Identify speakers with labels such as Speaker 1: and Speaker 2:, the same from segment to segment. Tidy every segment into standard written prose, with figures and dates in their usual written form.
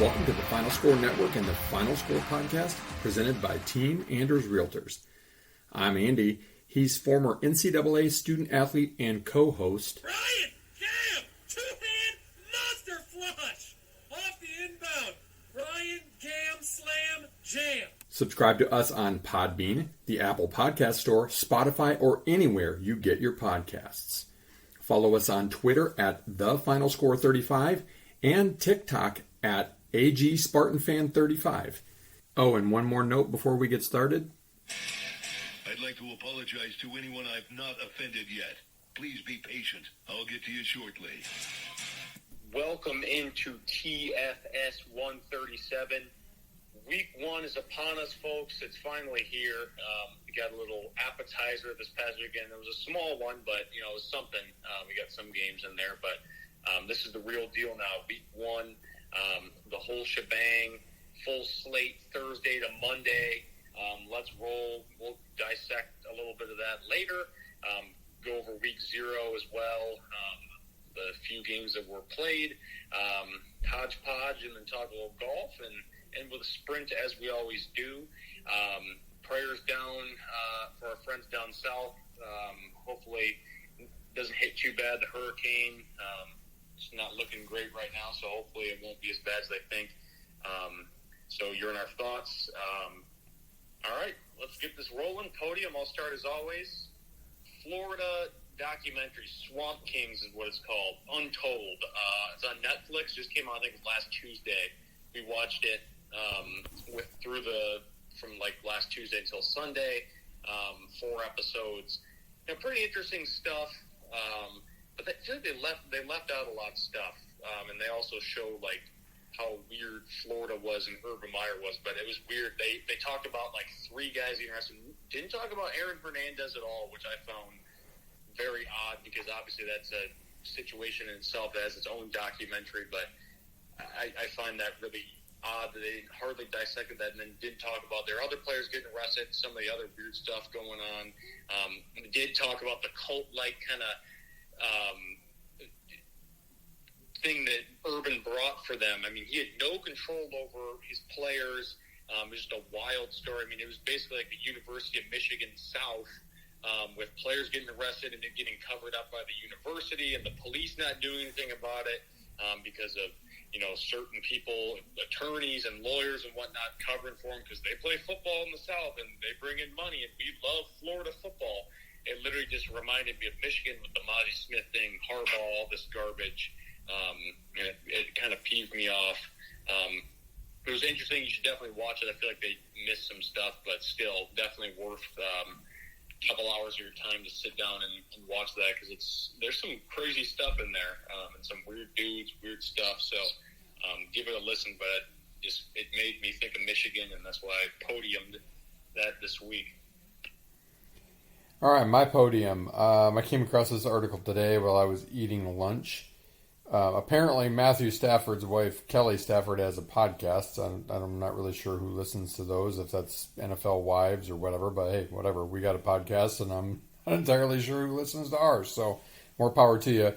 Speaker 1: Welcome to the Final Score Network and the Final Score Podcast, presented by Team Anders Realtors. I'm Andy. He's former NCAA student athlete and co-host.
Speaker 2: Ryan, Cam, two-hand monster flush off the inbound. Ryan, Cam, slam, jam.
Speaker 1: Subscribe to us on Podbean, the Apple Podcast Store, Spotify, or anywhere you get your podcasts. Follow us on Twitter at TheFinalScore35 and TikTok at AGSpartanFan35. Oh, and one more note before we get started.
Speaker 3: I'd like to apologize to anyone I've not offended yet. Please be patient. I'll get to you shortly.
Speaker 4: Welcome into TFS 137. Week 1 is upon us, folks. It's finally here. We got a little appetizer this past weekend. It was a small one, but, it was something. We got some games in there, but this is the real deal now. Week 1, the whole shebang, full slate Thursday to Monday. Let's roll. We'll dissect a little bit of that later. Go over week 0 as well. The few games that were played. Hodgepodge, and then talk a little golf, and with a sprint as we always do. Prayers down for our friends down south. Hopefully it doesn't hit too bad, the hurricane. It's not looking great right now, so hopefully it won't be as bad as they think. So you're in our thoughts. All right, let's get this rolling. Podium, I'll start as always. Florida documentary, Swamp Kings is what it's called. Untold. It's on Netflix. Just came out, I think, last Tuesday. We watched it from last Tuesday until Sunday. 4 episodes. Pretty interesting stuff. But I feel like they left out a lot of stuff. And they also show how weird Florida was and Urban Meyer was, but it was weird. They talked about 3 guys interested. Didn't talk about Aaron Hernandez at all, which I found very odd because obviously that's a situation in itself that has its own documentary, but I find that really odd that they hardly dissected that and then didn't talk about their other players getting arrested, some of the other weird stuff going on. They did talk about the cult-like kind of thing that Urban brought for them. I mean, he had no control over his players. It was just a wild story. I mean, it was basically like the University of Michigan South, with players getting arrested and it getting covered up by the university and the police not doing anything about it because of, certain people, attorneys and lawyers and whatnot covering for them because they play football in the South and they bring in money and we love Florida football. It literally just reminded me of Michigan with the Monty Smith thing, Harbaugh, all this garbage. And it kind of peeved me off. It was interesting. You should definitely watch it. I feel like they missed some stuff, but still definitely worth a couple hours of your time to sit down and watch that because there's some crazy stuff in there and some weird dudes, weird stuff. So give it a listen, but it made me think of Michigan, and that's why I podiumed that this week.
Speaker 1: All right, my podium. I came across this article today while I was eating lunch. Apparently, Matthew Stafford's wife, Kelly Stafford, has a podcast. I'm not really sure who listens to those, if that's NFL Wives or whatever. But hey, whatever. We got a podcast, and I'm not entirely sure who listens to ours. So more power to you.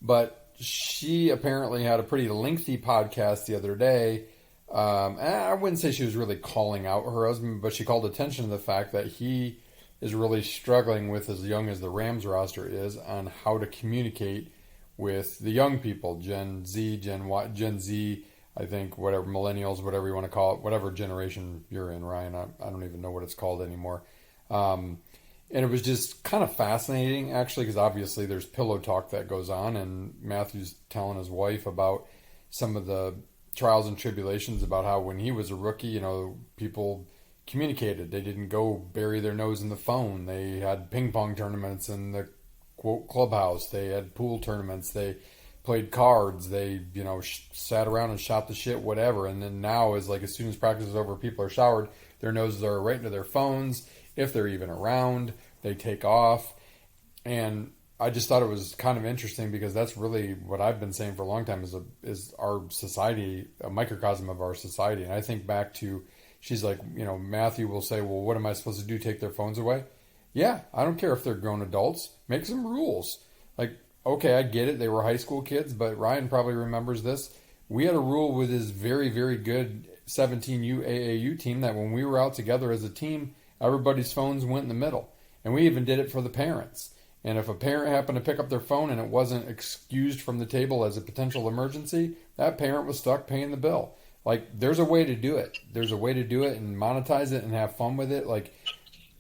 Speaker 1: But she apparently had a pretty lengthy podcast the other day. And I wouldn't say she was really calling out her husband, but she called attention to the fact that he is really struggling with, as young as the Rams roster is, on how to communicate with the young people, Gen Z, I think, whatever, millennials, whatever you want to call it, whatever generation you're in, Ryan. I don't even know what it's called anymore. And it was just kind of fascinating, actually, because obviously there's pillow talk that goes on, and Matthew's telling his wife about some of the trials and tribulations about how when he was a rookie, people communicated. They didn't go bury their nose in the phone. They had ping pong tournaments in the quote clubhouse. They had pool tournaments. They played cards. They, sat around and shot the shit, whatever. And then now is as soon as practice is over, people are showered, their noses are right into their phones. If they're even around, they take off. And I just thought it was kind of interesting because that's really what I've been saying for a long time is our society, a microcosm of our society. And I think back to, she's like, Matthew will say, well, what am I supposed to do? Take their phones away? Yeah, I don't care if they're grown adults. Make some rules. Okay, I get it. They were high school kids, but Ryan probably remembers this. We had a rule with his very, very good 17U AAU team that when we were out together as a team, everybody's phones went in the middle. And we even did it for the parents. And if a parent happened to pick up their phone and it wasn't excused from the table as a potential emergency, that parent was stuck paying the bill. Like, there's a way to do it. There's a way to do it and monetize it and have fun with it. Like,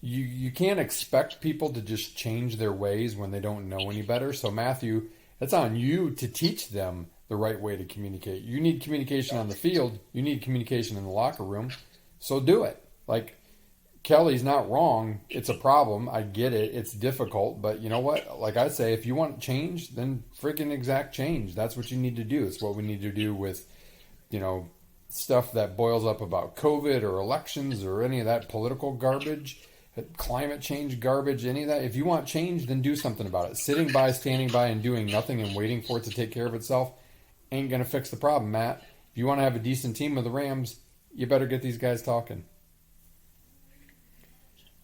Speaker 1: you can't expect people to just change their ways when they don't know any better. So, Matthew, it's on you to teach them the right way to communicate. You need communication on the field. You need communication in the locker room. So do it. Like, Kelly's not wrong. It's a problem. I get it. It's difficult. But you know what? Like I say, if you want change, then freaking exact change. That's what you need to do. It's what we need to do with, stuff that boils up about COVID or elections or any of that political garbage, climate change garbage, any of that. If you want change, then do something about it. Sitting by, standing by, and doing nothing and waiting for it to take care of itself ain't going to fix the problem, Matt. If you want to have a decent team with the Rams, you better get these guys talking.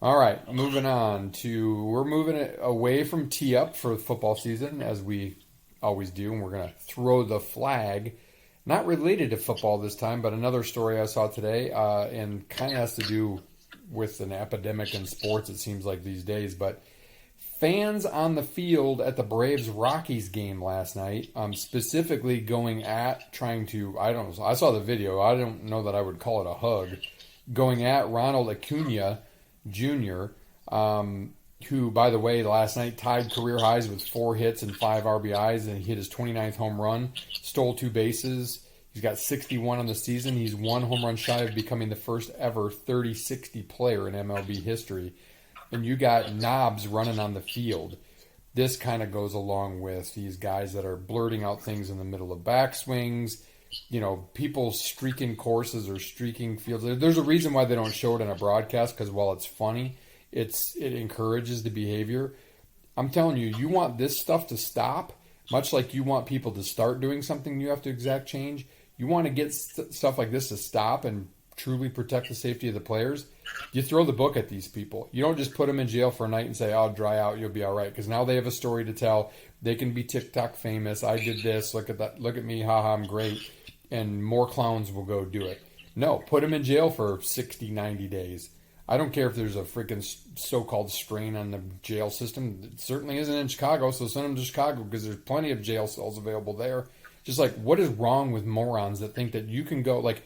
Speaker 1: All right, moving on we're moving it away from tee up for the football season, as we always do, and we're going to throw the flag. Not related to football this time, but another story I saw today, and kind of has to do with an epidemic in sports, it seems like these days, but fans on the field at the Braves-Rockies game last night, specifically going at, trying to, I saw the video, I don't know that I would call it a hug, going at Ronald Acuna Jr., who, by the way, last night tied career highs with 4 hits and 5 RBIs, and he hit his 29th home run, stole 2 bases. He's got 61 on the season. He's 1 home run shy of becoming the first ever 30-60 player in MLB history. And you got knobs running on the field. This kind of goes along with these guys that are blurting out things in the middle of backswings, people streaking courses or streaking fields. There's a reason why they don't show it in a broadcast, because while it's funny, it encourages the behavior. I'm telling you, you want this stuff to stop, much like you want people to start doing something you have to exact change. You want to get stuff like this to stop and truly protect the safety of the players. You throw the book at these people. You don't just put them in jail for a night and say, "Oh, dry out, you'll be all right," because now they have a story to tell. They can be TikTok famous. I did this. Look at that. Look at me. Haha, I'm great. And more clowns will go do it. No, put them in jail for 60, 90 days. I don't care if there's a freaking so-called strain on the jail system. It certainly isn't in Chicago, so send them to Chicago because there's plenty of jail cells available there. Just like, what is wrong with morons that think that you can go, like,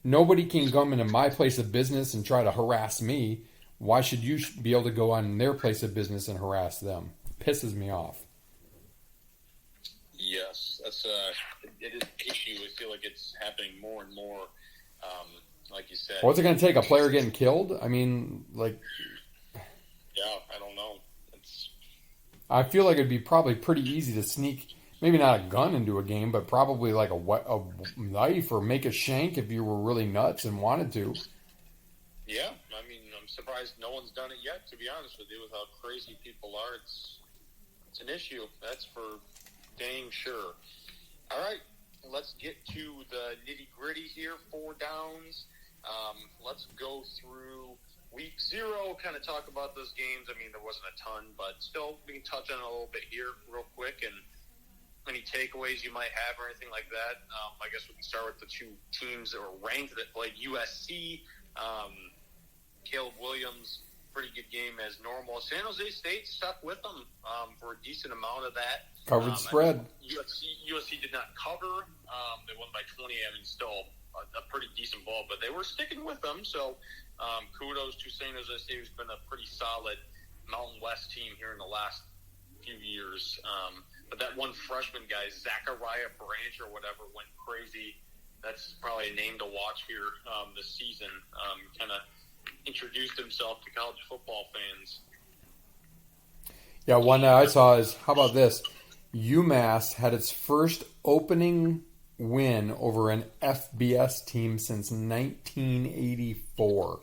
Speaker 1: nobody can come into my place of business and try to harass me. Why should you be able to go on their place of business and harass them? Pisses me off.
Speaker 4: Yes, it is an issue. I feel like it's happening more and more. Like you said,
Speaker 1: What's it going to take? A player getting killed? I mean, like,
Speaker 4: yeah, I don't know.
Speaker 1: I feel like it'd be probably pretty easy to sneak, maybe not a gun into a game, but probably like a knife or make a shank if you were really nuts and wanted to.
Speaker 4: Yeah, I mean, I'm surprised no one's done it yet, to be honest with you, with how crazy people are. It's an issue, that's for dang sure. All right, let's get to the nitty-gritty here, 4 downs. Let's go through week 0, kind of talk about those games. I mean, there wasn't a ton, but still, we can touch on it a little bit here real quick, and any takeaways you might have or anything like that. I guess we can start with the 2 teams that were ranked that played USC. Caleb Williams, pretty good game as normal. San Jose State stuck with them for a decent amount of that.
Speaker 1: Covered spread.
Speaker 4: USC did not cover. They won by 20. I mean, still a pretty decent ball, but they were sticking with them. So kudos to San Jose State, who's been a pretty solid Mountain West team here in the last few years. But that one freshman guy, Zachariah Branch or whatever, went crazy. That's probably a name to watch here this season. Kind of introduced himself to college football fans.
Speaker 1: Yeah, one I saw is, how about this? UMass had its first opening win over an FBS team since 1984.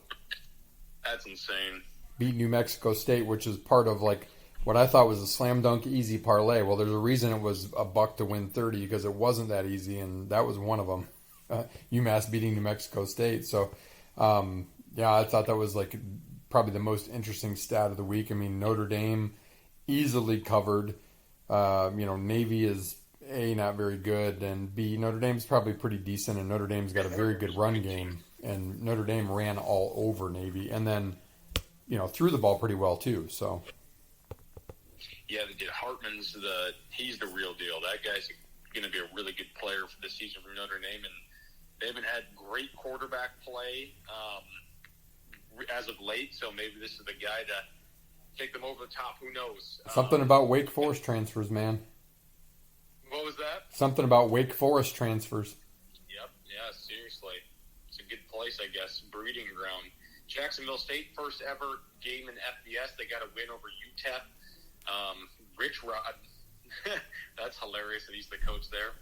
Speaker 4: That's insane.
Speaker 1: Beat New Mexico State, which is part of like what I thought was a slam dunk easy parlay. Well, there's a reason it was a buck to win 30 because it wasn't that easy, and that was one of them. UMass beating New Mexico State. So, yeah, I thought that was like probably the most interesting stat of the week. I mean, Notre Dame easily covered. Navy is A, not very good, and B, Notre Dame's probably pretty decent, and Notre Dame's got a very good run game, and Notre Dame ran all over Navy, and then, threw the ball pretty well too, so.
Speaker 4: Yeah, they did. He's the real deal. That guy's going to be a really good player for this season for Notre Dame, and they haven't had great quarterback play as of late, so maybe this is the guy to take them over the top. Who knows?
Speaker 1: Something about Wake Forest transfers, man.
Speaker 4: What was that?
Speaker 1: Something about Wake Forest transfers.
Speaker 4: Yep. Yeah, seriously. It's a good place, I guess. Breeding ground. Jacksonville State, first ever game in FBS. They got a win over UTEP. Rich Rod. That's hilarious that he's the coach there.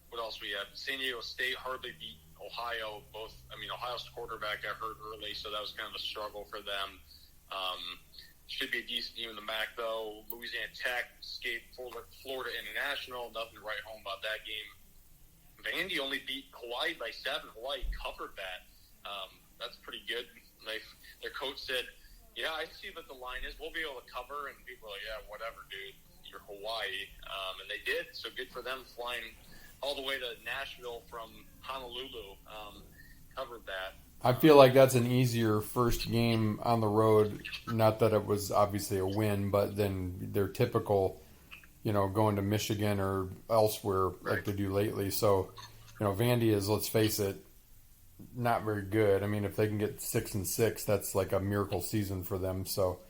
Speaker 4: What else we have? San Diego State hardly beat Ohio. Ohio's quarterback got hurt early, so that was kind of a struggle for them. Should be a decent team in the MAC, though. Louisiana Tech escaped Florida International. Nothing to write home about that game. Vandy only beat Hawaii by 7. Hawaii covered that. That's pretty good. Their coach said, "Yeah, I see what the line is. We'll be able to cover." And people are like, "Yeah, whatever, dude. You're Hawaii." And they did, so good for them, flying all the way to Nashville from Honolulu. Covered that.
Speaker 1: I feel like that's an easier first game on the road. Not that it was obviously a win, but then their typical, going to Michigan or elsewhere like they do lately. So, Vandy is, let's face it, not very good. I mean, if they can get 6-6, that's like a miracle season for them. So,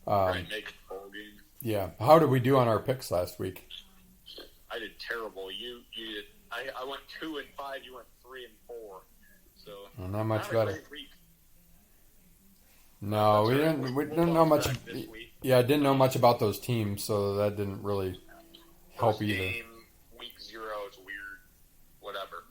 Speaker 4: Make a bowl game.
Speaker 1: Yeah. How did we do on our picks last week?
Speaker 4: I did terrible. You did. I went 2-5. You went 3-4. So
Speaker 1: well, not much better.
Speaker 4: Week.
Speaker 1: No, we didn't know much. Yeah, I didn't know much about those teams, so that didn't really help either.
Speaker 4: Game, week 0, it's weird. Whatever.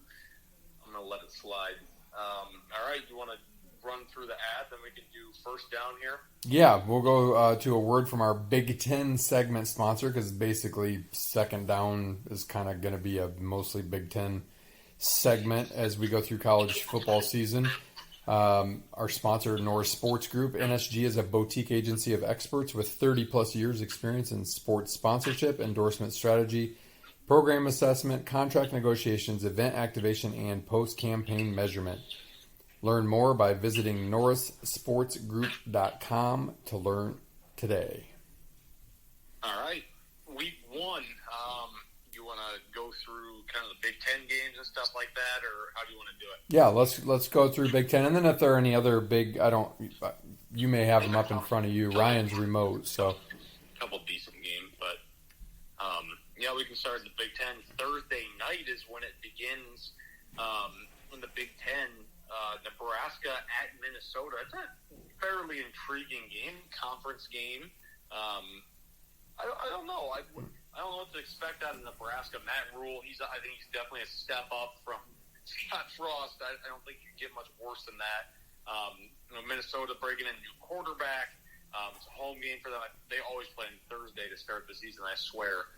Speaker 4: I'm gonna let it slide. All right, you want to run through the ad, then we can do first down here.
Speaker 1: Yeah, we'll go to a word from our Big Ten segment sponsor, because basically second down is kind of going to be a mostly Big Ten segment as we go through college football season. Our sponsor, Norris Sports Group. NSG is a boutique agency of experts with 30-plus years experience in sports sponsorship, endorsement strategy, program assessment, contract negotiations, event activation, and post-campaign measurement. Learn more by visiting norrissportsgroup.com to learn today.
Speaker 4: All right. Week 1, you want to go through kind of the Big Ten games and stuff like that, or how do you want to do it?
Speaker 1: Yeah, let's go through Big Ten, and then if there are any other big, you may have them up in front of you. Ryan's remote, so.
Speaker 4: A couple decent games, but yeah, we can start the Big Ten. Thursday night is when it begins in the Big Ten. Nebraska at Minnesota. It's a fairly intriguing game, conference game. I don't know. I don't know what to expect out of Nebraska. Matt Rule, I think he's definitely a step up from Scott Frost. I don't think you get much worse than that. Minnesota breaking in a new quarterback. It's a home game for them. They always play on Thursday to start the season, I swear.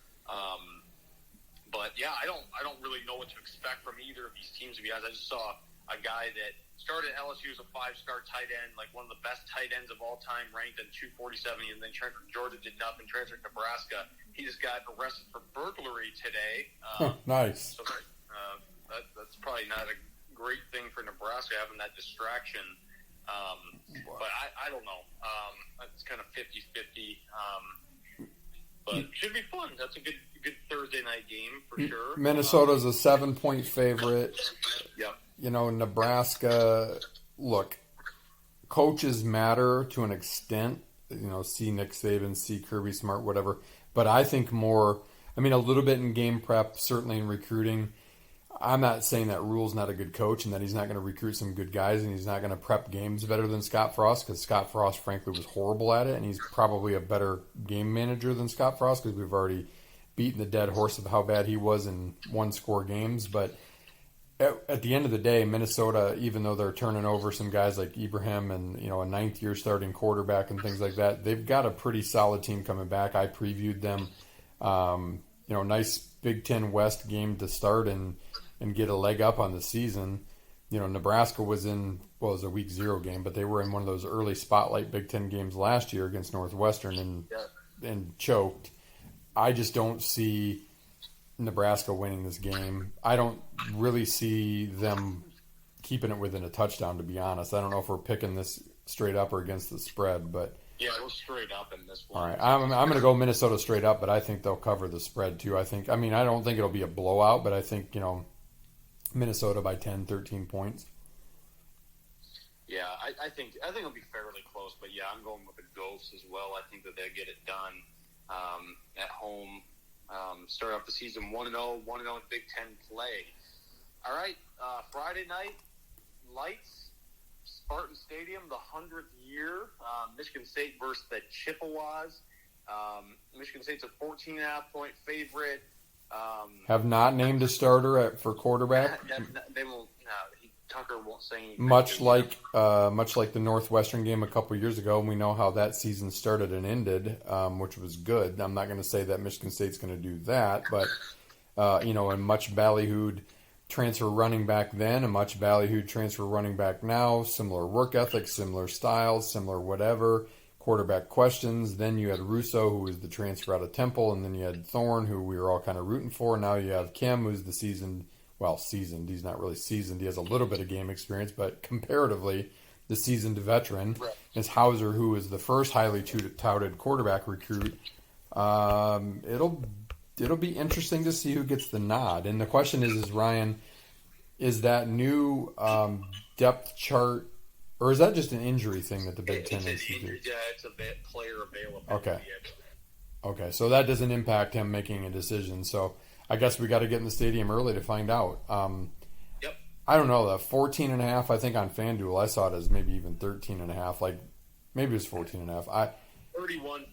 Speaker 4: But yeah, I don't really know what to expect from either of these teams, to be honest. I just saw a guy that started at LSU as a 5-star tight end, like one of the best tight ends of all time, ranked at 247, and then transferred to Georgia, did nothing, transferred to Nebraska. He just got arrested for burglary today.
Speaker 1: Nice.
Speaker 4: So that's probably not a great thing for Nebraska, having that distraction. But I don't know. It's kind of 50-50. But it should be fun. That's a good Thursday night game for sure.
Speaker 1: Minnesota's a 7-point favorite.
Speaker 4: Yep.
Speaker 1: Nebraska, look, coaches matter to an extent. See Nick Saban, see Kirby Smart, whatever. But I think more, a little bit in game prep, certainly in recruiting. I'm not saying that Rule's not a good coach and that he's not going to recruit some good guys and he's not going to prep games better than Scott Frost, because Scott Frost, frankly, was horrible at it, and he's probably a better game manager than Scott Frost, because we've already beaten the dead horse of how bad he was in one-score games. But at the end of the day, Minnesota, even though they're turning over some guys like Ibrahim and a ninth-year starting quarterback and things like that, they've got a pretty solid team coming back. I previewed them. Nice Big Ten West game to start and get a leg up on the season. Nebraska was in, it was a week 0 game, but they were in one of those early spotlight Big Ten games last year against Northwestern and choked. I just don't see Nebraska winning this game. I don't really see them keeping it within a touchdown, to be honest. I don't know if we're picking this straight up or against the spread, but
Speaker 4: Yeah, we're straight up in this one.
Speaker 1: all right. I'm going to go Minnesota straight up, but I think they'll cover the spread too. I don't think it'll be a blowout, but I think, Minnesota by 10, 13 points.
Speaker 4: Yeah, I think it'll be fairly close, but yeah, I'm going with the Ghosts as well. I think that they'll get it done at home. Start off the season 1-0 in Big Ten play. All right, Friday night, lights, Spartan Stadium, the 100th year. Michigan State versus the Chippewas. Michigan State's a 14.5-point favorite.
Speaker 1: Have not named a starter for quarterback.
Speaker 4: They won't. Tucker won't say anything.
Speaker 1: Much like the Northwestern game a couple years ago, we know how that season started and ended, which was good. I'm not going to say that Michigan State's going to do that, but a much ballyhooed transfer running back then, a much ballyhooed transfer running back now, similar work ethic, similar styles, similar whatever. Quarterback questions. Then you had Russo, who was the transfer out of Temple, and then you had Thorne, who we were all kind of rooting for. Now you have Kim, who's the seasoned. He's not really seasoned. He has a little bit of game experience, but comparatively, the seasoned veteran is Hauser, who is the first highly touted quarterback recruit. It'll be interesting to see who gets the nod. And the question is Ryan, is that new depth chart, or is that just an injury thing that the Big Ten needs to do?
Speaker 4: Yeah, it's a bit player availability.
Speaker 1: Okay, so that doesn't impact him making a decision. So I guess we got to get in the stadium early to find out.
Speaker 4: Yep.
Speaker 1: I don't know, the 14.5, I think on FanDuel, I saw it as maybe even 13.5. Like, maybe it was 14.5.
Speaker 4: 31-14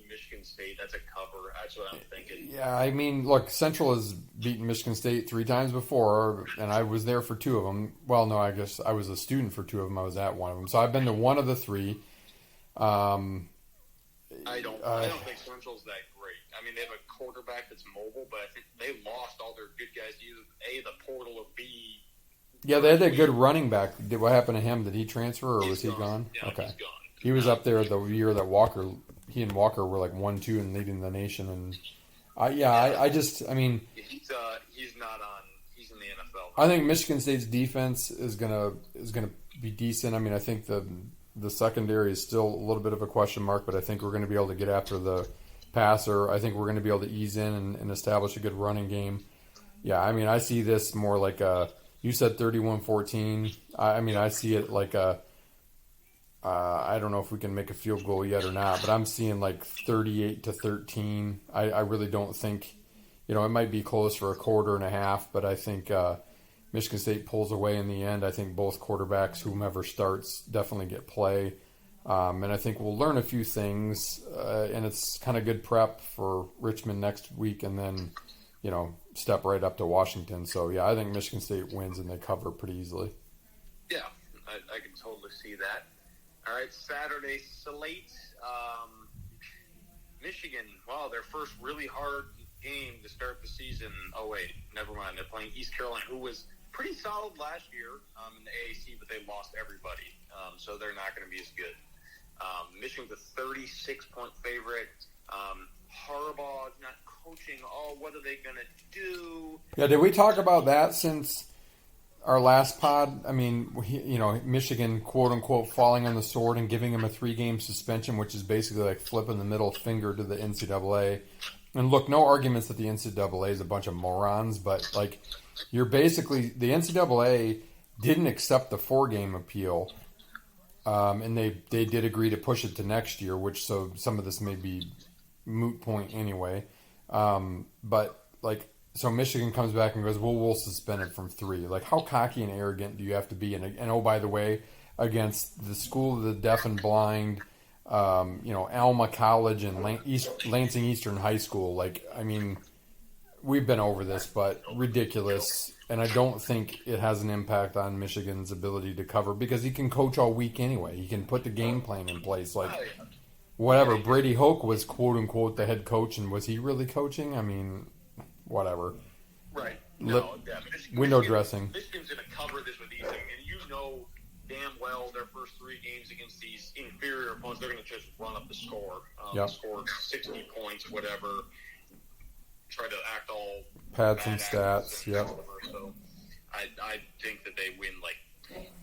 Speaker 4: Michigan State. That's a cover. That's what I'm thinking.
Speaker 1: Yeah, I mean, look, Central has beaten Michigan State 3 times before, and I was there for 2 of them. Well, no, I guess I was a student for 2 of them. I was at one of them. So I've been to one of the 3.
Speaker 4: I don't think Central's that great. I mean, they have a quarterback that's mobile, but I think they lost all their good guys to either the portal or B.
Speaker 1: Yeah, they had that good running back. What happened to him? Did he transfer or was he gone?
Speaker 4: Yeah,
Speaker 1: okay.
Speaker 4: He's gone.
Speaker 1: He was up there the year that he and Walker were like 1-2 and leading the nation. And he's not on. He's in the NFL. I think Michigan State's defense is gonna be decent. I mean, I think the secondary is still a little bit of a question mark, but I think we're going to be able to get after the passer. I think we're going to be able to ease in and establish a good running game. Yeah, I mean, I see this more like you said 31-14. I mean, I see it like I don't know if we can make a field goal yet or not, but I'm seeing like 38-13. I really don't think, it might be close for a quarter and a half, but I think Michigan State pulls away in the end. I think both quarterbacks, whomever starts, definitely get play. And I think we'll learn a few things, and it's kind of good prep for Richmond next week, and then, step right up to Washington. So, yeah, I think Michigan State wins, and they cover pretty easily.
Speaker 4: Yeah, I can totally see that. All right, Saturday slate. Michigan, their first really hard game to start the season. Oh, wait, never mind. They're playing East Carolina, who was pretty solid last year in the AAC, but they lost everybody. So they're not going to be as good. Michigan's a 36-point favorite. Harbaugh not coaching. What are they going to do?
Speaker 1: Yeah, did we talk about that since our last pod? I mean, Michigan, quote-unquote, falling on the sword and giving him a 3-game suspension, which is basically like flipping the middle finger to the NCAA. And look, no arguments that the NCAA is a bunch of morons, but, like, you're basically – the NCAA didn't accept the 4-game appeal, and they did agree to push it to next year, so some of this may be moot point anyway. But, like, so Michigan comes back and goes, well, we'll suspend it from 3. Like, how cocky and arrogant do you have to be? And oh, by the way, against the School of the Deaf and Blind – Alma College and Lansing Eastern High School. Like, I mean, we've been over this, but ridiculous. And I don't think it has an impact on Michigan's ability to cover because he can coach all week anyway. He can put the game plan in place. Like, whatever. Brady Hoke was quote unquote the head coach, and was he really coaching? I mean, whatever.
Speaker 4: Right.
Speaker 1: Window dressing.
Speaker 4: Michigan's going to cover this with ease. And damn well their first 3 games against these inferior opponents, they're going to just run up the score. Score 60 points, whatever. try to act all
Speaker 1: Pad some
Speaker 4: bad
Speaker 1: stats,
Speaker 4: and
Speaker 1: yep.
Speaker 4: whatever. So I think that they win like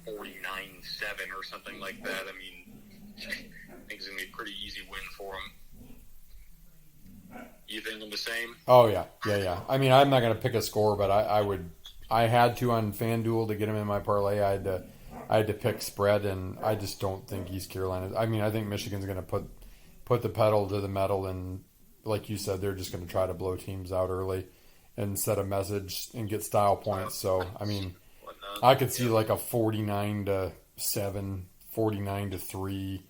Speaker 4: 49-7 or something like that. I mean, I think it's going to be a pretty easy win for them. You think them the same?
Speaker 1: Oh, yeah. I mean, I'm not going to pick a score, but I had to on FanDuel to get him in my parlay. I had to pick spread, and I just don't think East Carolina. I mean, I think Michigan's going to put the pedal to the metal, and like you said, they're just going to try to blow teams out early and set a message and get style points. So, I mean, I could see like a 49-7, 49-3,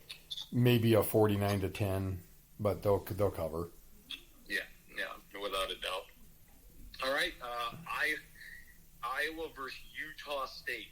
Speaker 1: maybe a 49-10, but they'll cover.
Speaker 4: Yeah, without a doubt. All right, Iowa versus Utah State.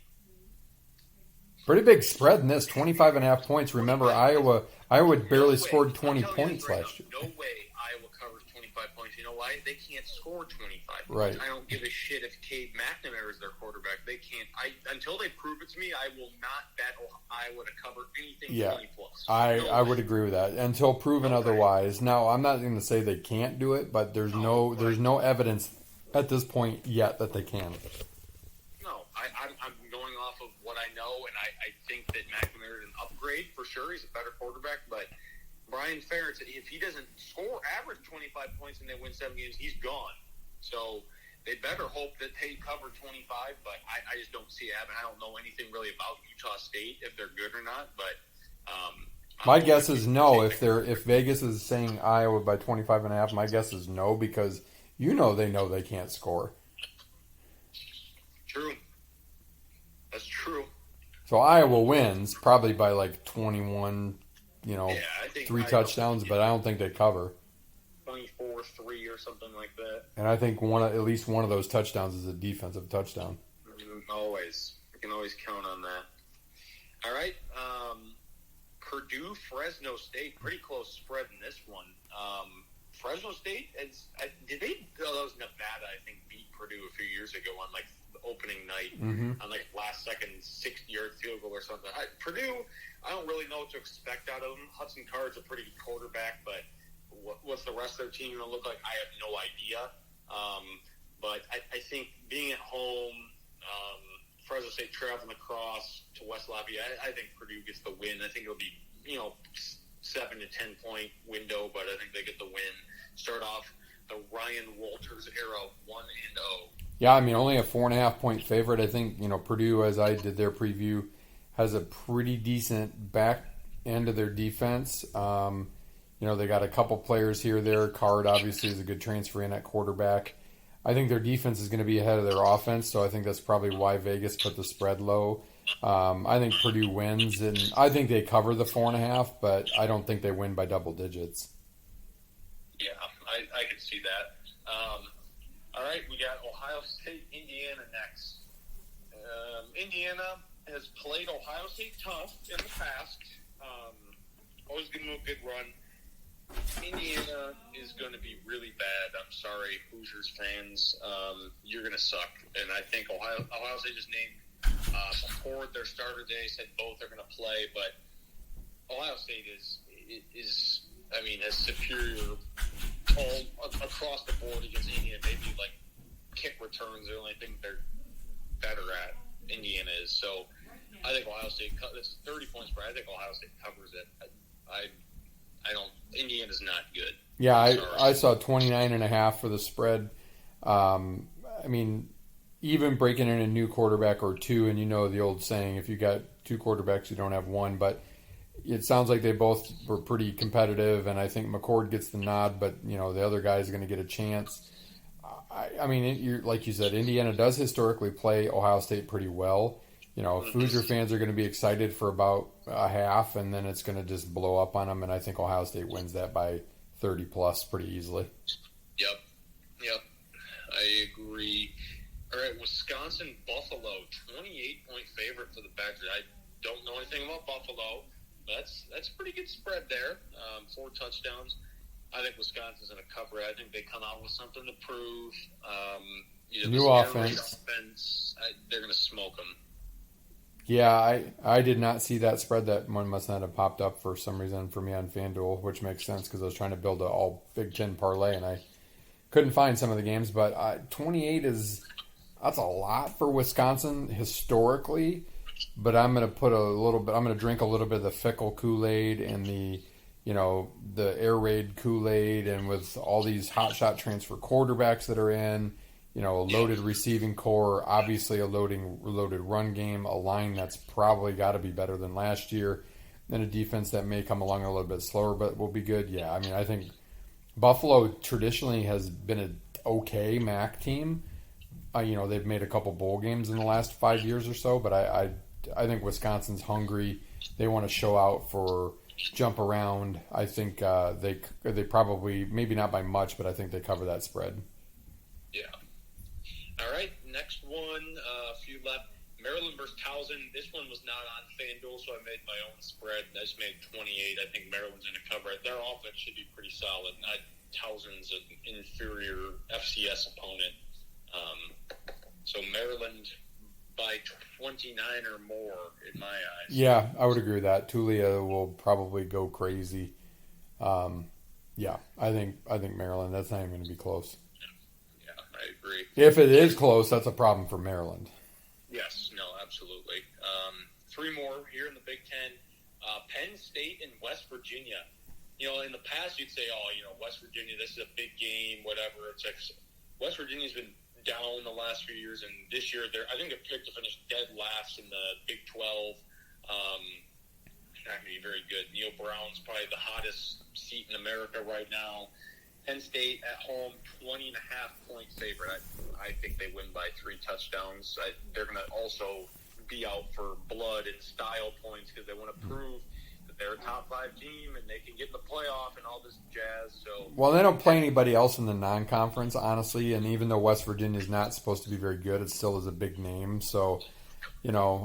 Speaker 1: Pretty big spread in this, 25.5 points. Remember, Iowa barely scored 20 points last year.
Speaker 4: No way Iowa covers 25 points. You know why? They can't score 25 points.
Speaker 1: Right.
Speaker 4: I don't give a shit if Cade McNamara is their quarterback. They can't. Until they prove it to me, I will not bet Iowa to cover anything 20 plus.
Speaker 1: I would agree with that until proven otherwise. Now, I'm not going to say they can't do it, but there's no evidence at this point yet that they can.
Speaker 4: No, I'm going off of what I know, and I think that McNamara is an upgrade for sure. He's a better quarterback, but Brian Ferentz, if he doesn't average 25 points and they win 7 games, he's gone. So they better hope that they cover 25, but I just don't see it happening. I don't know anything really about Utah State, if they're good or not, but
Speaker 1: my guess is no. If Vegas is saying Iowa by 25.5, my guess is no, because they know they can't score.
Speaker 4: True. That's true.
Speaker 1: So Iowa wins probably by like 21,
Speaker 4: I think
Speaker 1: 3
Speaker 4: Iowa
Speaker 1: touchdowns, but I don't think they cover.
Speaker 4: 24-3 or something like that.
Speaker 1: And I think at least one of those touchdowns is a defensive touchdown.
Speaker 4: Always. We can always count on that. All right. Purdue, Fresno State, pretty close spread in this one. Fresno State, that was Nevada, I think, beat Purdue a few years ago on like the opening night on like last second 60-yard field goal or something. Purdue, I don't really know what to expect out of them. Hudson Card's a pretty good quarterback, but what's the rest of their team going to look like? I have no idea. But I think being at home, Fresno State traveling across to West Lafayette, I think Purdue gets the win. I think it'll be 7 to 10 point window, but I think they get the win. Start off the Ryan Walters era, 1-0.
Speaker 1: Yeah, I mean, only a 4.5 point favorite. I think Purdue, as I did their preview, has a pretty decent back end of their defense. They got a couple players here or there. Card obviously is a good transfer in at quarterback. I think their defense is going to be ahead of their offense, so I think that's probably why Vegas put the spread low. I think Purdue wins, and I think they cover the 4.5, but I don't think they win by double digits.
Speaker 4: Yeah, I can see that. All right, we got Ohio State, Indiana next. Indiana has played Ohio State tough in the past. Always given them a good run. Indiana is going to be really bad. I'm sorry, Hoosiers fans. You're going to suck. And I think Ohio State just named McCord their starter today, said both are going to play. But Ohio State is has superior all across the board against Indiana. Maybe like kick returns, the only thing they're better at. Indiana is. So I think Ohio State, it's 30 points, but I think Ohio State covers it. I don't. Indiana's not good.
Speaker 1: Yeah, I saw 29.5 for the spread. Even breaking in a new quarterback or two, and the old saying, if you got two quarterbacks, you don't have one. But it sounds like they both were pretty competitive, and I think McCord gets the nod, but the other guy is going to get a chance. Like you said, Indiana does historically play Ohio State pretty well. Hoosier fans are going to be excited for about a half, and then it's going to just blow up on them, and I think Ohio State wins that by 30 plus pretty easily.
Speaker 4: Yep. I agree. All right, Wisconsin, Buffalo, 28-point favorite for the Badgers. I don't know anything about Buffalo. That's a pretty good spread there. 4 touchdowns. I think Wisconsin's going to cover it. I think they come out with something to prove.
Speaker 1: New offense.
Speaker 4: They're going to smoke them.
Speaker 1: Yeah, I did not see that spread. That one must not have popped up for some reason for me on FanDuel, which makes sense because I was trying to build an all Big Ten parlay, and I couldn't find some of the games, but 28 that's a lot for Wisconsin historically. But I'm going to put a little bit. I'm going to drink a little bit of the Fickle Kool-Aid and the Air Raid Kool-Aid, and with all these hotshot transfer quarterbacks that are in, a loaded receiving core, obviously a loaded run game, a line that's probably got to be better than last year, and a defense that may come along a little bit slower but will be good. Yeah, I mean, I think Buffalo traditionally has been an okay MAC team. They've made a couple bowl games in the last 5 years or so, but I think Wisconsin's hungry. They want to show out for jump around. I think they probably, maybe not by much, but I think they cover that spread.
Speaker 4: Yeah. All right, next one, a few left. Maryland versus Towson. This one was not on FanDuel, so I made my own spread. I just made 28. I think Maryland's going to cover it. Their offense should be pretty solid. Towson's an inferior FCS opponent. So Maryland by 29 or more in my eyes.
Speaker 1: Yeah, I would agree with that. Tulia will probably go crazy. Yeah, I think Maryland. That's not even going to be close.
Speaker 4: Yeah, I agree.
Speaker 1: If it is close, that's a problem for Maryland.
Speaker 4: Yes, no, absolutely. Three more here in the Big Ten. Penn State and West Virginia. In the past you'd say, West Virginia, this is a big game, whatever. It's like West Virginia's been down the last few years, and this year I think they're picked to finish dead last in the Big 12. Not going to be very good. Neil Brown's probably the hottest seat in America right now. Penn State at home, 20.5-point favorite. I think they win by 3 touchdowns. They're going to also be out for blood and style points because they want to prove that they're a top 5 team and they can get in the playoff and all this jazz. So,
Speaker 1: well, they don't play anybody else in the non-conference, honestly. And even though West Virginia is not supposed to be very good, it still is a big name. So,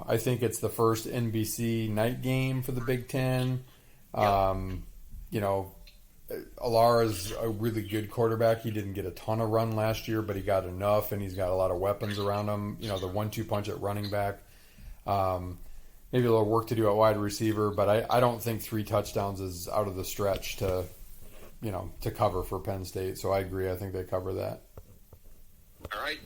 Speaker 1: I think it's the first NBC night game for the Big Ten. Alara's a really good quarterback. He didn't get a ton of run last year, but he got enough, and he's got a lot of weapons around him. The 1-2 punch at running back. Maybe a little work to do at wide receiver, but I don't think 3 touchdowns is out of the stretch to cover for Penn State. So I agree. I think they cover that.
Speaker 4: All right.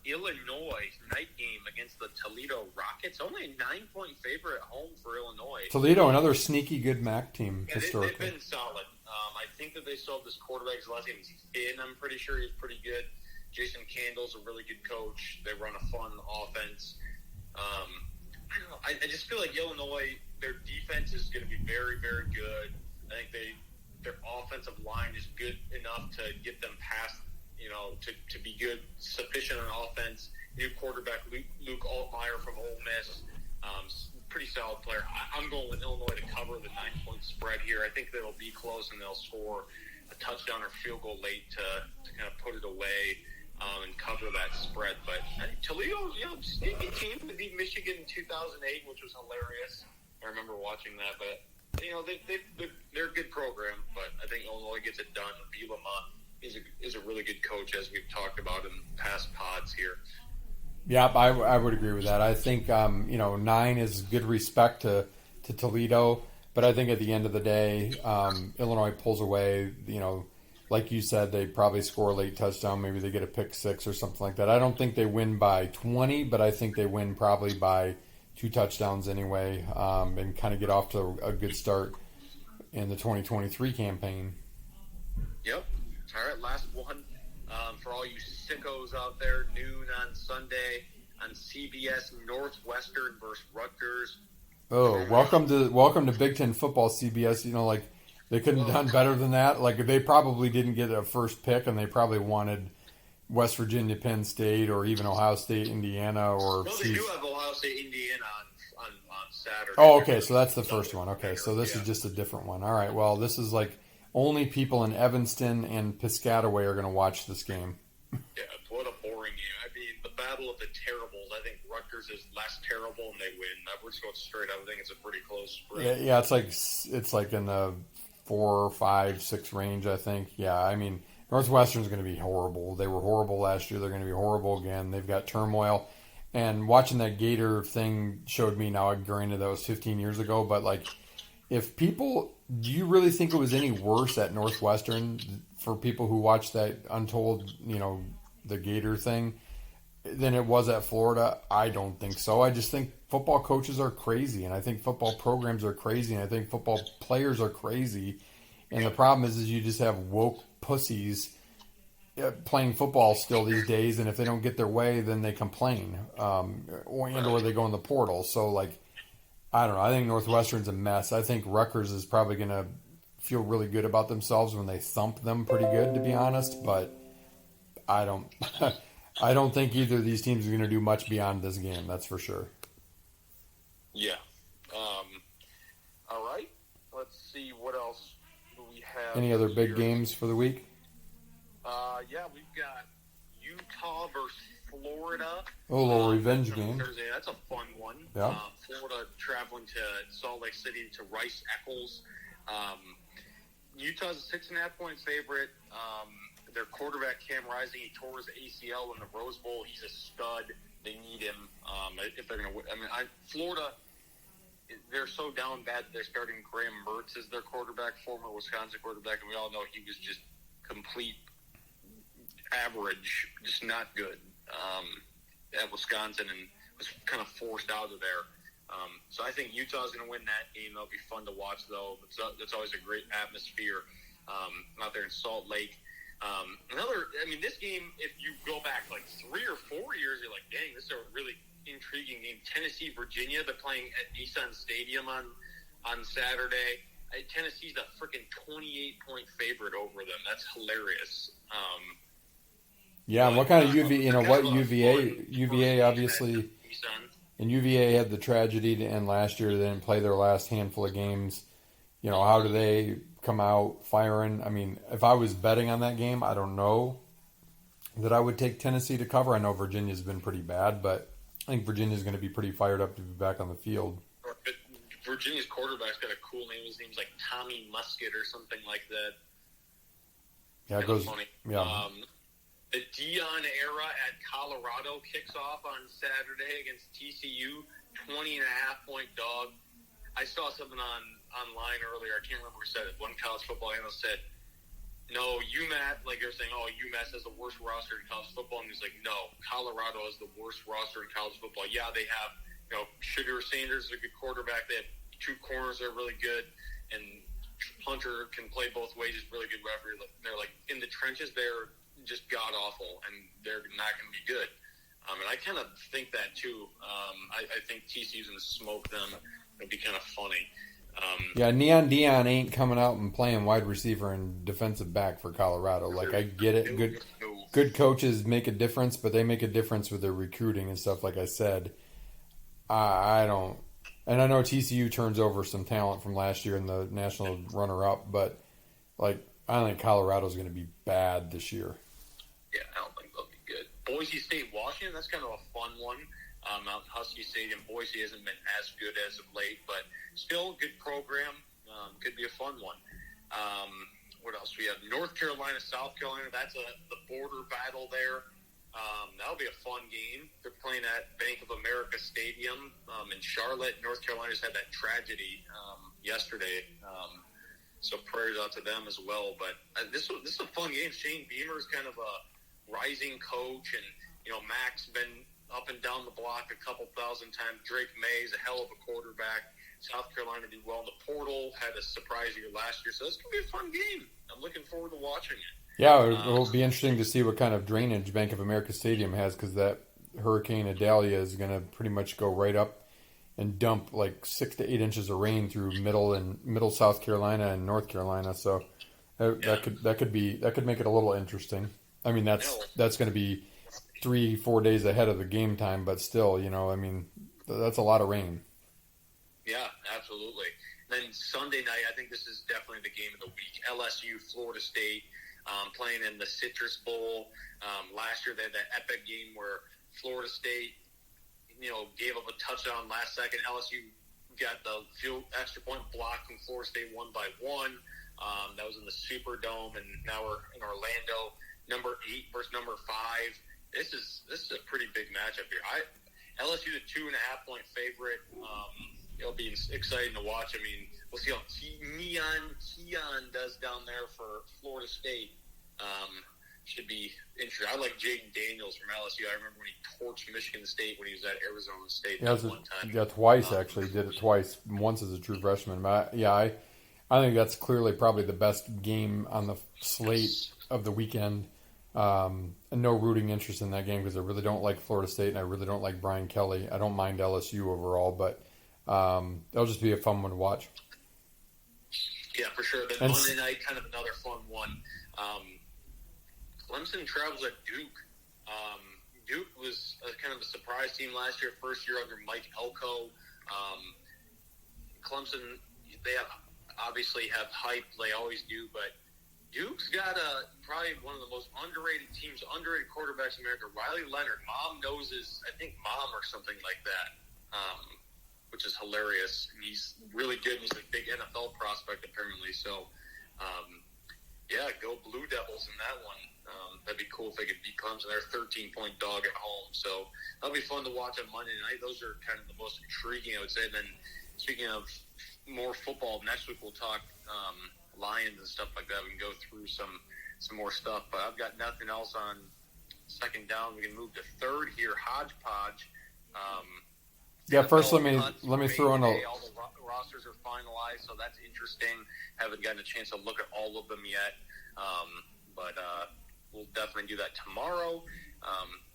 Speaker 4: Illinois night game against the Toledo Rockets. Only a 9-point favorite at home for Illinois.
Speaker 1: Toledo, another sneaky good MAC team historically.
Speaker 4: They've been solid. I think that they still have this quarterback. His last game was Finn. I'm pretty sure he's pretty good. Jason Candle's a really good coach. They run a fun offense. I don't know. I just feel like Illinois, their defense is going to be very, very good. I think their offensive line is good enough to get them past, to be good, sufficient on offense. New quarterback Luke Altmaier from Ole Miss, pretty solid player. I'm going with Illinois to cover the 9-point spread here. I think they'll be close and they'll score a touchdown or field goal late to kind of put it away. And cover that spread. But Toledo, sneaky team to beat Michigan in 2008, which was hilarious. I remember watching that. But, they're a good program. But I think Illinois gets it done. Bielema is a really good coach, as we've talked about in past pods here.
Speaker 1: Yeah, I would agree with that. I think, 9 is good respect to Toledo. But I think at the end of the day, Illinois pulls away, like you said, they probably score a late touchdown. Maybe they get a pick 6 or something like that. I don't think they win by 20, but I think they win probably by 2 touchdowns anyway, and kind of get off to a good start in the 2023 campaign.
Speaker 4: Yep. All right, last one. For all you sickos out there, noon on Sunday on CBS, Northwestern versus Rutgers.
Speaker 1: Oh, welcome to Big Ten football, CBS. They couldn't have done better than that. They probably didn't get a first pick, and they probably wanted West Virginia, Penn State, or even Ohio State, Indiana, or.
Speaker 4: No, they do have Ohio State, Indiana on Saturday.
Speaker 1: Oh, okay, so that's the first one. Okay, so this is just a different one. All right, well, this is only people in Evanston and Piscataway are going to watch this game.
Speaker 4: Yeah, what a boring game. I mean, the battle of the terribles. I think Rutgers is less terrible, and they win. We're just going straight up. I think it's a pretty close spread.
Speaker 1: Yeah, it's like in the 4, 5, 6 range, I think. Yeah, I mean, Northwestern's going to be horrible. They were horrible last year. They're going to be horrible again. They've got turmoil. And watching that Gator thing showed me now, granted that was 15 years ago, but Do you really think it was any worse at Northwestern for people who watched that Untold, the Gator thing, than it was at Florida? I don't think so. I just think football coaches are crazy, and I think football programs are crazy, and I think football players are crazy. And the problem is you just have woke pussies playing football still these days, and if they don't get their way, then they complain, or they go in the portal. So, I don't know. I think Northwestern's a mess. I think Rutgers is probably going to feel really good about themselves when they thump them pretty good, to be honest. But I don't, I don't think either of these teams are going to do much beyond this game. That's for sure.
Speaker 5: Yeah. All right. Let's see what else do we have.
Speaker 1: Any other big games for the week?
Speaker 5: Yeah, we've got Utah versus Florida.
Speaker 1: Oh, a little revenge game.
Speaker 5: Thursday. That's a fun one.
Speaker 1: Yeah.
Speaker 5: Florida traveling to Salt Lake City to Rice Eccles. Utah's a 6.5-point favorite. Their quarterback, Cam Rising, he tore his ACL in the Rose Bowl. He's a stud. They need him if they're going to win. Florida, they're so down bad they're starting Graham Mertz as their quarterback, former Wisconsin quarterback, and we all know he was just complete average, just not good at Wisconsin, and was kind of forced out of there. So I think Utah's going to win that game. That'll be fun to watch, though. It's always a great atmosphere out there in Salt Lake. This game, if you go back 3 or 4 years, you're like, dang, this is a really intriguing game. Tennessee, Virginia, they're playing at Nissan Stadium on Saturday. Tennessee's a freaking 28-point favorite over them. That's hilarious.
Speaker 1: Yeah, and what kind of UVA obviously, and UVA had the tragedy to end last year. They didn't play their last handful of games. How do they come out firing? If I was betting on that game, I don't know that I would take Tennessee to cover. I know Virginia's been pretty bad, but I think Virginia's going to be pretty fired up to be back on the field.
Speaker 5: Virginia's quarterback's got a cool name. His name's Tommy Musket or something like that.
Speaker 1: Yeah, it goes.
Speaker 5: Funny.
Speaker 1: Yeah.
Speaker 5: The Dion era at Colorado kicks off on Saturday against TCU. 20.5-point dog. I saw something online earlier. I can't remember who said it. One college football analyst said, no, UMass, they're saying, UMass has the worst roster in college football. And he's like, no, Colorado has the worst roster in college football. Yeah, they have, Sugar Sanders is a good quarterback. They have 2 corners that are really good. And Hunter can play both ways. He's really good referee. They're in the trenches, they're just god-awful, and they're not going to be good. And I kind of think that, too. I think TCU's going to smoke them. It'd be kind of funny.
Speaker 1: Yeah, Neon Dion ain't coming out and playing wide receiver and defensive back for Colorado. I get it. Good coaches make a difference, but they make a difference with their recruiting and stuff, like I said. I don't. And I know TCU turns over some talent from last year in the national runner-up, but, I don't think Colorado's going to be bad this year.
Speaker 5: Yeah, I don't think they'll be good. Boise State, Washington, that's kind of a fun one. Out in Husky Stadium, Boise hasn't been as good as of late, but still a good program. Could be a fun one. What else? We have North Carolina, South Carolina. That's the border battle there. That'll be a fun game. They're playing at Bank of America Stadium in Charlotte. North Carolina's had that tragedy yesterday. So prayers out to them as well. But this is a fun game. Shane Beamer's kind of a rising coach, and Mac's been up and down the block a couple thousand times. Drake May's a hell of a quarterback. South Carolina did well in the portal, had a surprise year last year. So this could be a fun game. I'm looking forward to watching it.
Speaker 1: Yeah, it'll be interesting to see what kind of drainage Bank of America Stadium has, because that Hurricane Idalia is going to pretty much go right up and dump 6 to 8 inches of rain through middle South Carolina and North Carolina. So that could make it a little interesting. That's going to be 3-4 days ahead of the game time, but still, that's a lot of rain. Yeah,
Speaker 5: absolutely. Then Sunday night, I think this is definitely the game of the week. LSU, Florida State, playing in the Citrus Bowl. Last year, they had that epic game where Florida State, gave up a touchdown last second. LSU got the extra point block, and Florida State won by 1. That was in the Superdome, and now we're in Orlando. Number 8 versus number 5. This is a pretty big matchup here. LSU the 2.5-point favorite. it'll be exciting to watch. I mean, we'll see how Keon does down there for Florida State. Should be interesting. I like Jaden Daniels from LSU. I remember when he torched Michigan State when he was at Arizona State one time.
Speaker 1: Yeah, twice actually. Did it twice. Once as a true freshman. But I think that's clearly probably the best game on the slate of the weekend. And no rooting interest in that game because I really don't like Florida State and I really don't like Brian Kelly. I don't mind LSU overall, but it'll just be a fun one to watch.
Speaker 5: Yeah, for sure. Then Monday night, kind of another fun one. Clemson travels at Duke. Duke was kind of a surprise team last year, first year under Mike Elko. Clemson, they obviously have hype, they always do, but Duke's got probably one of the most underrated teams, underrated quarterbacks in America, Riley Leonard. Mom knows his, I think, mom or something like that, which is hilarious. He's really good. He's a big NFL prospect, apparently. So, yeah, go Blue Devils in that one. That'd be cool if they could beat Clemson. They're a 13-point dog at home. So that'll be fun to watch on Monday night. Those are kind of the most intriguing, I would say. Then speaking of more football, next week we'll talk Lions and stuff like that. We can go through some more stuff. But I've got nothing else on second down. We can move to third here. Hodgepodge.
Speaker 1: First let me throw in
Speaker 5: all the rosters are finalized, so that's interesting. Haven't gotten a chance to look at all of them yet, but we'll definitely do that tomorrow.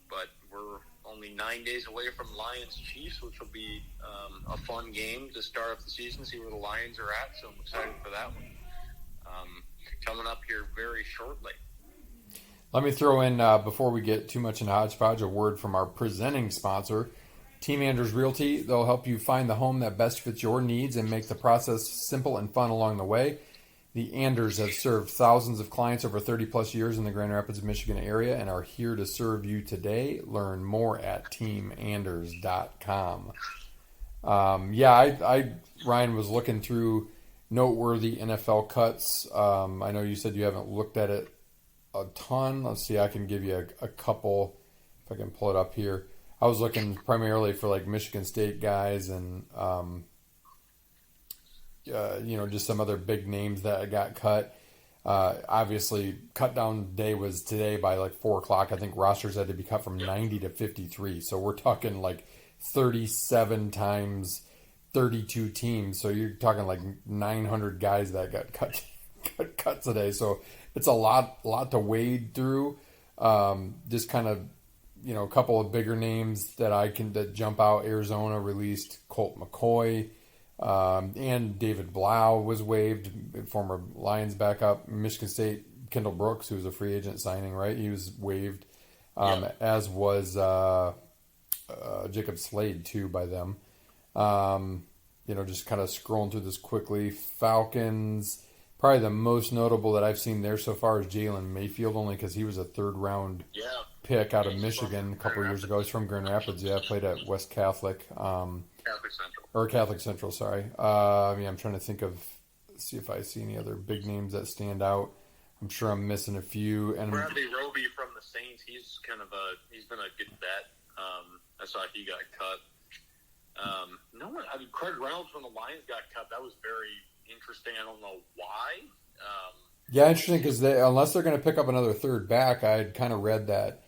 Speaker 5: But we're only 9 days away from Lions-Chiefs, which will be a fun game to start off the season, see where the Lions are at, so I'm excited for that one. Coming up here very shortly.
Speaker 1: Let me throw in, before we get too much into Hodgepodge, a word from our presenting sponsor, Team Anders Realty. They'll help you find the home that best fits your needs and make the process simple and fun along the way. The Anders have served thousands of clients over 30-plus years in the Grand Rapids, Michigan area and are here to serve you today. Learn more at teamanders.com. Ryan was looking through noteworthy NFL cuts. I know you said you haven't looked at it a ton. Let's see, I can give you a couple, if I can pull it up here. I was looking primarily for like Michigan State guys and, just some other big names that got cut. Obviously, cut down day was today by like 4 o'clock. I think rosters had to be cut from 90 to 53. So we're talking like 37 times 32 teams. So you're talking like 900 guys that got cut today. So it's a lot to wade through. Just kind of, a couple of bigger names that jump out. Arizona released Colt McCoy, and David Blau was waived, former Lions backup. Michigan State, Kendall Brooks, who was a free agent signing, right? He was waived, as was Jacob Slade too by them. Just kind of scrolling through this quickly. Falcons, probably the most notable that I've seen there so far is Jalen Mayfield, only because he was a third-round pick out of Michigan a couple of years ago. He's from Grand Rapids. Yeah, played at West Catholic. Catholic Central, sorry. I'm trying to think of, see if I see any other big names that stand out. I'm sure I'm missing a few. And
Speaker 5: Bradley Roby from the Saints, he's been a good bet. I saw he got cut. Craig Reynolds from the Lions got cut. That was very interesting. I don't know why.
Speaker 1: Interesting, because unless they're going to pick up another third back, I had kind of read that,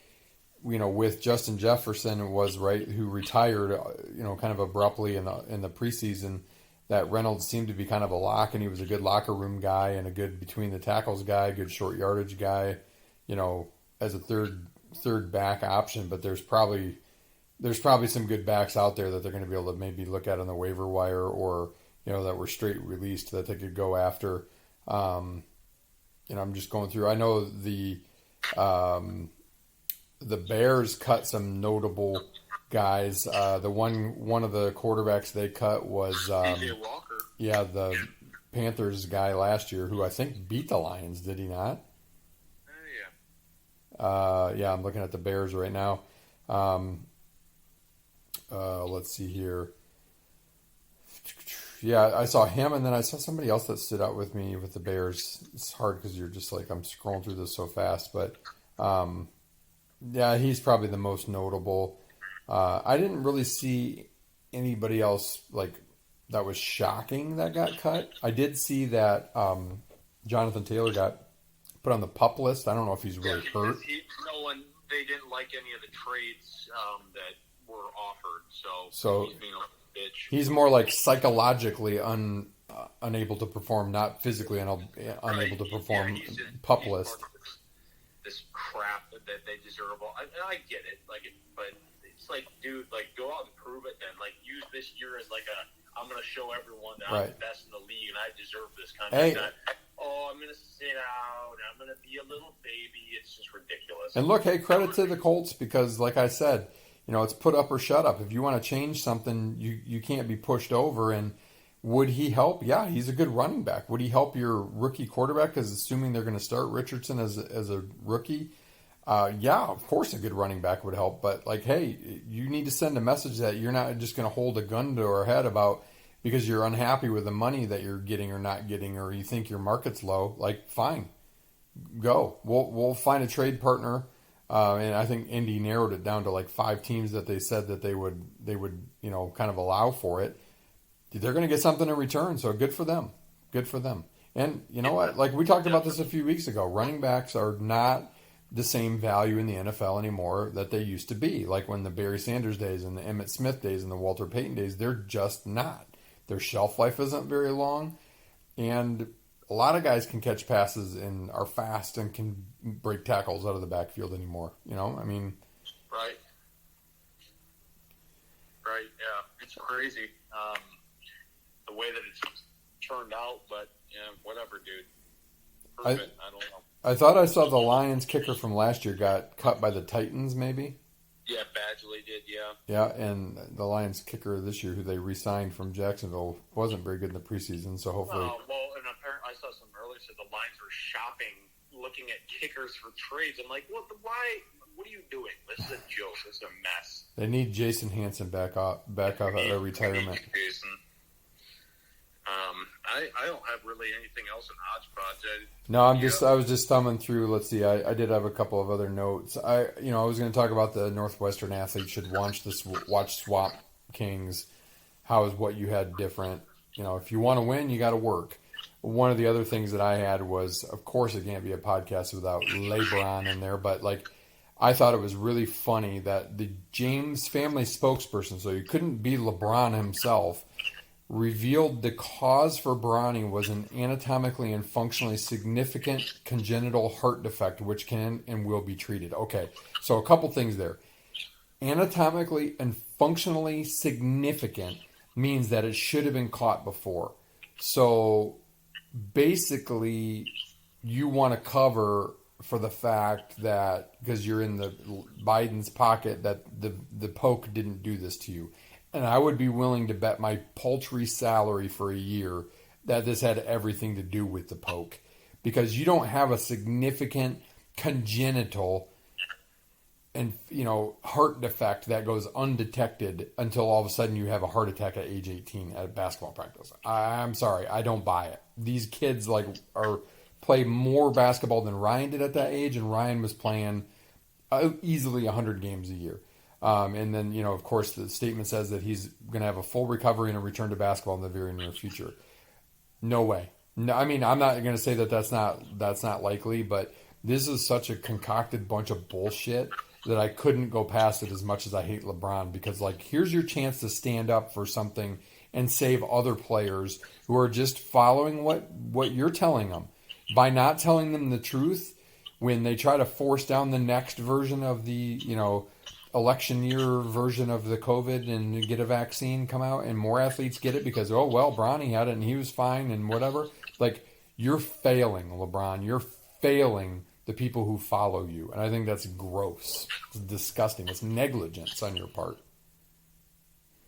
Speaker 1: with Justin Jefferson was right, who retired, kind of abruptly in the preseason, that Reynolds seemed to be kind of a lock, and he was a good locker room guy and a good between the tackles guy, good short yardage guy, as a third back option. But there's probably some good backs out there that they're going to be able to maybe look at on the waiver wire, or that were straight released that they could go after. I'm just going through. I know the Bears cut some notable guys. One of the quarterbacks they cut was
Speaker 5: DJ Walker.
Speaker 1: Yeah, the Panthers guy last year, who I think beat the Lions. Did he not?
Speaker 5: Yeah.
Speaker 1: I'm looking at the Bears right now. Let's see here. Yeah, I saw him, and then I saw somebody else that stood out with me with the Bears. It's hard because you're just like, I'm scrolling through this so fast, but he's probably the most notable. I didn't really see anybody else like that was shocking that got cut. I did see that Jonathan Taylor got put on the PUP list. I don't know if he's really hurt.
Speaker 5: They didn't like any of the trades that were offered,
Speaker 1: so
Speaker 5: he's being a bitch.
Speaker 1: He's more like psychologically unable to perform, not physically unable to perform. PUP list.
Speaker 5: This crap that they deserve. I get it, but it's like, dude, go out and prove it. Then, use this year as I'm going to show everyone that I'm the best in the league and I deserve this kind of thing. I'm going to sit out. I'm going to be a little baby. It's just ridiculous.
Speaker 1: And look, hey, credit to the Colts because, like I said, it's put up or shut up. If you want to change something, you can't be pushed over. And would he help? Yeah, he's a good running back. Would he help your rookie quarterback? Because assuming they're going to start Richardson as a rookie, yeah, of course a good running back would help. But hey, you need to send a message that you're not just going to hold a gun to our head about because you're unhappy with the money that you're getting or not getting, or you think your market's low. Fine, go. We'll find a trade partner. And I think Indy narrowed it down to 5 teams that they said that they would kind of allow for it. They're going to get something in return, so good for them. Good for them. And you know what? We talked about this a few weeks ago. Running backs are not the same value in the NFL anymore that they used to be. When the Barry Sanders days and the Emmitt Smith days and the Walter Payton days, they're just not. Their shelf life isn't very long. And a lot of guys can catch passes and are fast and can break tackles out of the backfield anymore.
Speaker 5: Right. Right, yeah. It's crazy. The way that it's turned out, but whatever, dude. I don't know.
Speaker 1: I thought I saw the Lions kicker from last year got cut by the Titans, maybe.
Speaker 5: Yeah, Badgley did. Yeah.
Speaker 1: Yeah, and the Lions kicker this year, who they re-signed from Jacksonville, wasn't very good in the preseason. So hopefully.
Speaker 5: And apparently, I saw some earlier said the Lions were shopping, looking at kickers for trades. I'm like, what? Why? What are you doing? This is a joke. This is a mess.
Speaker 1: They need Jason Hansen back off at retirement.
Speaker 5: Jason. I don't have really anything else in hodgepodge.
Speaker 1: I was just thumbing through. Let's see. I did have a couple of other notes. I was going to talk about the Northwestern athletes should watch Swamp Kings. How is what you had different? If you want to win, you got to work. One of the other things that I had was, of course, it can't be a podcast without LeBron in there, but I thought it was really funny that the James family spokesperson, so you couldn't be LeBron himself, revealed the cause for Bronny was an anatomically and functionally significant congenital heart defect, which can and will be treated. Okay, so a couple things there. Anatomically and functionally significant means that it should have been caught before. So basically, you want to cover for the fact that, because you're in the Biden's pocket, that the poke didn't do this to you. And I would be willing to bet my paltry salary for a year that this had everything to do with the poke. Because you don't have a significant congenital and heart defect that goes undetected until all of a sudden you have a heart attack at age 18 at basketball practice. I'm sorry, I don't buy it. These kids play more basketball than Ryan did at that age, and Ryan was playing easily 100 games a year. And then, of course, the statement says that he's going to have a full recovery and a return to basketball in the very near future. No way. No, I'm not going to say that that's not likely, but this is such a concocted bunch of bullshit that I couldn't go past it as much as I hate LeBron, because here's your chance to stand up for something and save other players who are just following what you're telling them. By not telling them the truth when they try to force down the next version of the, election year version of the COVID and get a vaccine come out and more athletes get it because, Bronny had it and he was fine and whatever. You're failing, LeBron. You're failing the people who follow you. And I think that's gross. It's disgusting. It's negligence on your part.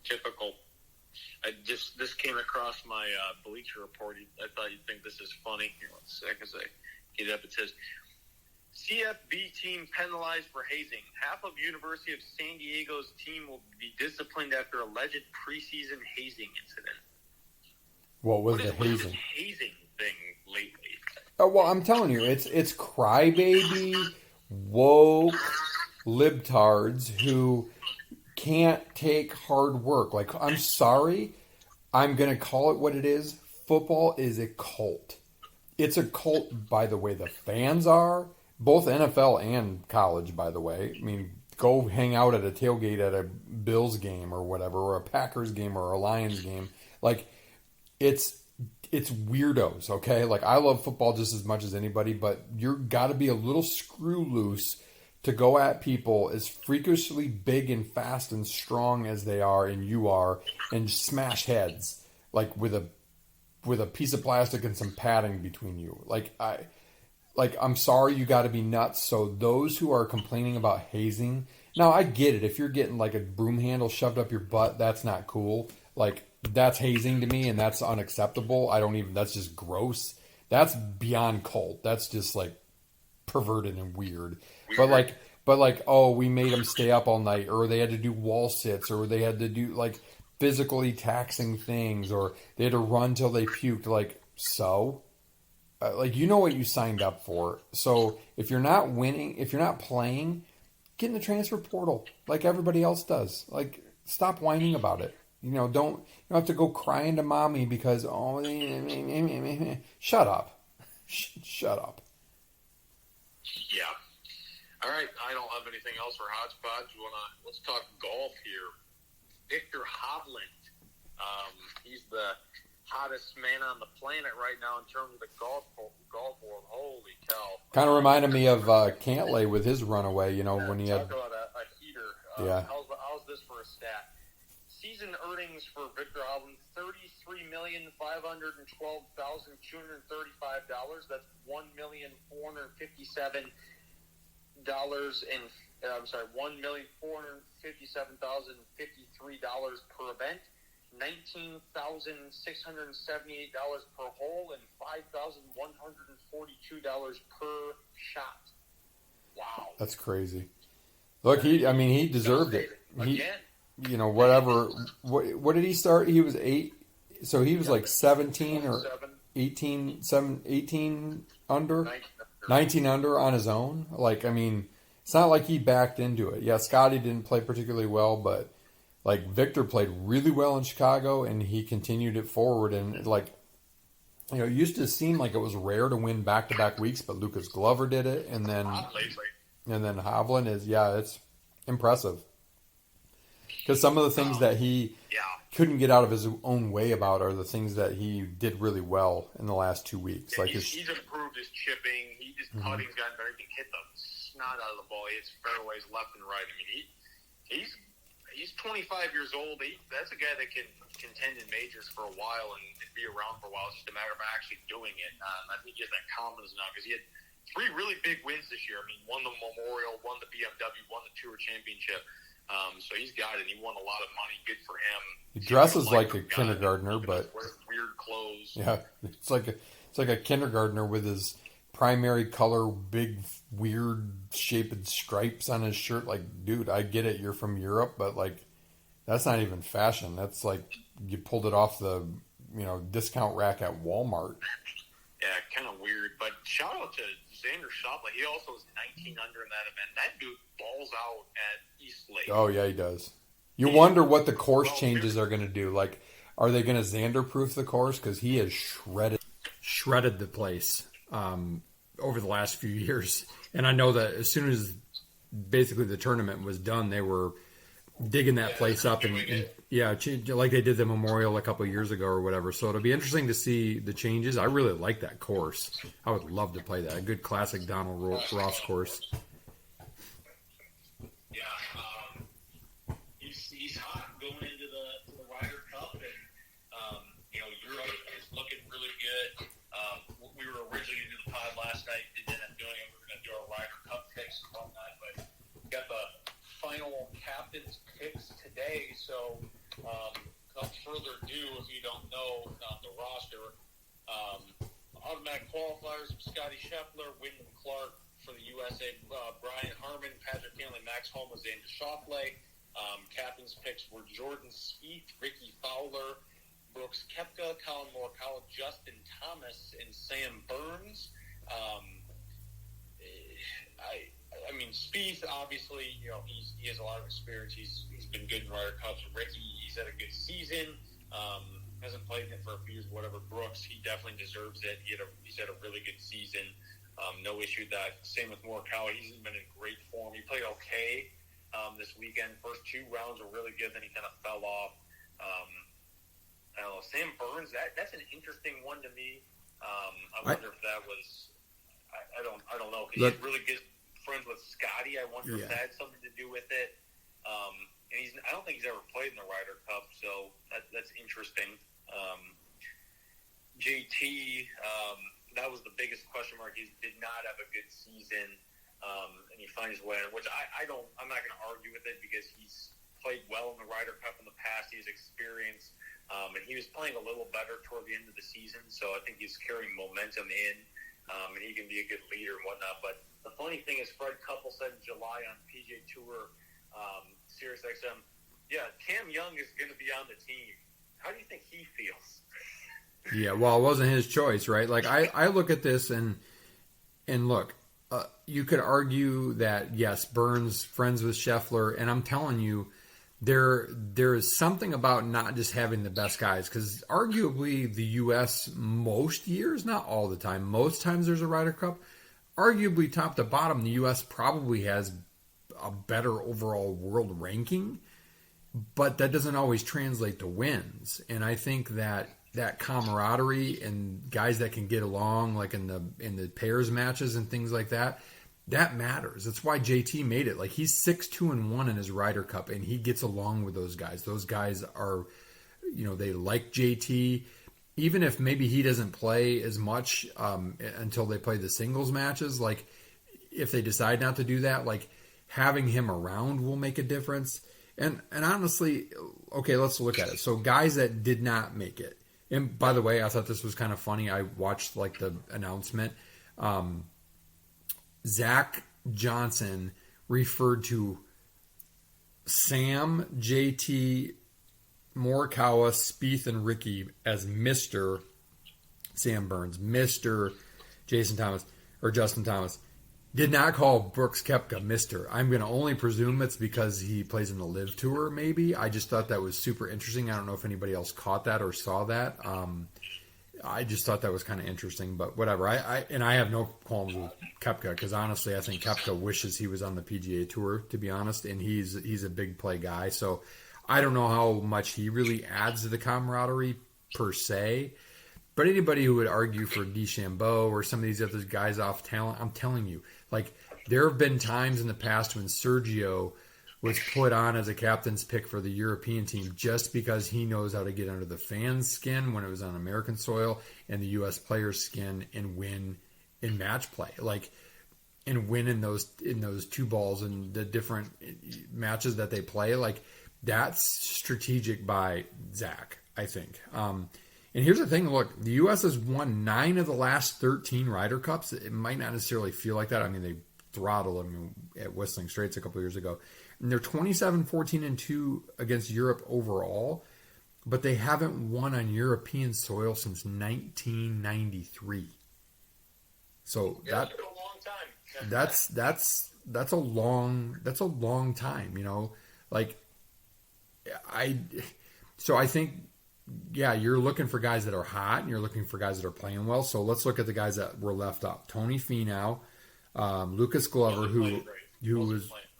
Speaker 5: Typical. This came across my Bleacher Report. I thought you'd think this is funny. Here, 1 sec as I get it up. It says, CFB team penalized for hazing. Half of University of San Diego's team will be disciplined after alleged preseason hazing incident.
Speaker 1: What was the
Speaker 5: hazing?
Speaker 1: hazing?
Speaker 5: This hazing thing lately?
Speaker 1: Well, I'm telling you, it's crybaby, woke libtards who can't take hard work. I'm sorry. I'm going to call it what it is. Football is a cult. It's a cult by the way the fans are, both NFL and college, by the way. I mean, go hang out at a tailgate at a Bills game or whatever, or a Packers game or a Lions game. Like, it's weirdos, okay? Like, I love football just as much as anybody, but you've got to be a little screw loose to go at people as freakishly big and fast and strong as they are and you are, and smash heads, like with a piece of plastic and some padding between you. I'm sorry, you got to be nuts. So those who are complaining about hazing, now I get it. If you're getting like a broom handle shoved up your butt, that's not cool. Like, that's hazing to me, and that's unacceptable. That's just gross. That's beyond cult. That's just like perverted and weird. But like, oh, we made them stay up all night, or they had to do wall sits, or they had to do like physically taxing things, or they had to run till they puked. Like, you know what you signed up for. So if you're not winning, if you're not playing, get in the transfer portal like everybody else does. Like, stop whining about it. You know, you don't have to go crying to mommy because, shut up. Shut up.
Speaker 5: Yeah. All right. I don't have anything else for Hodgepodge. Let's talk golf here. Victor Hovland. He's the hottest man on the planet right now in terms of the golf world. Holy cow.
Speaker 1: Kind of reminded me of Cantlay with his runaway, when he had...
Speaker 5: Talk about a heater.
Speaker 1: Yeah.
Speaker 5: How's this for a stat? Season earnings for Victor Hovland, $33,512,235. That's $1,457,053 per event, $19,678 per hole, and $5,142 per shot. Wow,
Speaker 1: that's crazy. Look, he deserved it.
Speaker 5: Again.
Speaker 1: Whatever. What did he start? He was 8. So he was like 17 or 18 under, 19 under on his own. Like, it's not like he backed into it. Yeah, Scotty didn't play particularly well, but like Victor played really well in Chicago, and he continued it forward. And it used to seem like it was rare to win back-to-back weeks, but Lucas Glover did it, and then Hovland it's impressive. Because some of the things that he couldn't get out of his own way about are the things that he did really well in the last 2 weeks.
Speaker 5: Like he's improved his chipping. His putting's gotten better. He can hit the snot out of the ball. He hits fairways left and right. He's 25 years old. That's a guy that can contend in majors for a while and be around for a while. It's just a matter of actually doing it. I think he has that confidence now because he had 3 really big wins this year. Won the Memorial, won the BMW, won the Tour Championship. So he's got it. He won a lot of money. Good for him.
Speaker 1: He dresses like a kindergartner, but
Speaker 5: wears weird clothes.
Speaker 1: Yeah, it's like a kindergartner with his primary color, big weird shaped stripes on his shirt. Like, dude, I get it. You're from Europe, but like, that's not even fashion. That's like you pulled it off the discount rack at Walmart.
Speaker 5: Yeah, kind of weird. But shout out to Xander Schauffele. He also was 19 under in that event. That dude balls out at East Lake.
Speaker 1: Oh, yeah, he does. You wonder what the course changes are going to do. Like, are they going to Xander-proof the course? Because he has shredded the place over the last few years. And I know that as soon as basically the tournament was done, they were digging that place up and like they did the Memorial a couple of years ago or whatever. So it'll be interesting to see the changes. I really like that course. I would love to play that. A good classic Donald Ross course.
Speaker 5: Yeah, he's hot going into the Ryder Cup, and Europe is looking really good. We were originally going to do the pod last night, didn't end up doing it. We were going to do our Ryder Cup picks and whatnot, but we got the final captain's picks today. So, without further ado, if you don't know the roster, automatic qualifiers: Scotty Scheffler, Wyndham Clark for the USA, Brian Harmon, Patrick Cantlay, Max Homa, Xander Schauffele. Captain's picks were Jordan Spieth, Ricky Fowler, Brooks Koepka, Colin Morikawa, Justin Thomas, and Sam Burns. Spieth, obviously, he has a lot of experience. He's been good in Ryder Cups. Ricky, he's had a good season. hasn't played in it for a few years. Whatever, Brooks, he definitely deserves it. He's had a really good season. No issue with that. Same with Morikawa. He's been in great form. He played okay this weekend. First 2 rounds were really good. Then he kind of fell off. I don't know. Sam Burns, that's an interesting one to me. I wonder if that was. I don't know. Because he's really good friends with Scotty. I wonder if that had something to do with it. And I don't think he's ever played in the Ryder Cup, so that's interesting. JT, that was the biggest question mark. He did not have a good season, and he finds his way, which I'm not going to argue with it because he's played well in the Ryder Cup in the past. He has experience, and he was playing a little better toward the end of the season, so I think he's carrying momentum in, and he can be a good leader and whatnot. But the funny thing is, Fred Couple said in July on PGA Tour, SiriusXM, Cam Young is going to be on the team. How do you think he feels?
Speaker 1: Yeah, well, it wasn't his choice, right? Like, I look at this and look, you could argue that, yes, Burns friends with Scheffler, and I'm telling you, there is something about not just having the best guys, because arguably the U.S. most years, not all the time, most times there's a Ryder Cup, arguably top to bottom, the U.S. probably has a better overall world ranking, but that doesn't always translate to wins. And I think that camaraderie and guys that can get along, like in the pairs matches and things like that, that matters. That's why JT made it. Like, he's 6-2-1 in his Ryder Cup, and he gets along with those guys. Those guys are, they like JT, even if maybe he doesn't play as much until they play the singles matches. Like, if they decide not to do that, like, having him around will make a difference. And honestly, okay, let's look at it. So guys that did not make it. And by the way, I thought this was kind of funny. I watched like the announcement. Zach Johnson referred to Sam, JT, Morikawa, Spieth, and Ricky as Mr. Sam Burns, Mr. Justin Thomas. Did not call Brooks Koepka Mr. I'm going to only presume it's because he plays in the Live Tour, maybe. I just thought that was super interesting. I don't know if anybody else caught that or saw that. I just thought that was kind of interesting, but whatever. I have no qualms with Koepka, because honestly, I think Koepka wishes he was on the PGA Tour, to be honest, and he's a big play guy. So I don't know how much he really adds to the camaraderie per se. But anybody who would argue for DeChambeau or some of these other guys off talent, I'm telling you, like, there have been times in the past when Sergio was put on as a captain's pick for the European team just because he knows how to get under the fans' skin when it was on American soil and the U.S. players' skin and win in match play, like, and win in those 2 balls and the different matches that they play. Like, that's strategic by Zach, I think. And here's the thing, look, the U.S. has won 9 of the last 13 Ryder Cups. It might not necessarily feel like that. I mean, they throttled them at Whistling Straits a couple years ago. And they're 27-14-2 against Europe overall, but they haven't won on European soil since 1993. So
Speaker 5: that's been a long time.
Speaker 1: that's a long time, Like, I think, yeah, you're looking for guys that are hot and you're looking for guys that are playing well. So let's look at the guys that were left up. Tony Finau, Lucas Glover,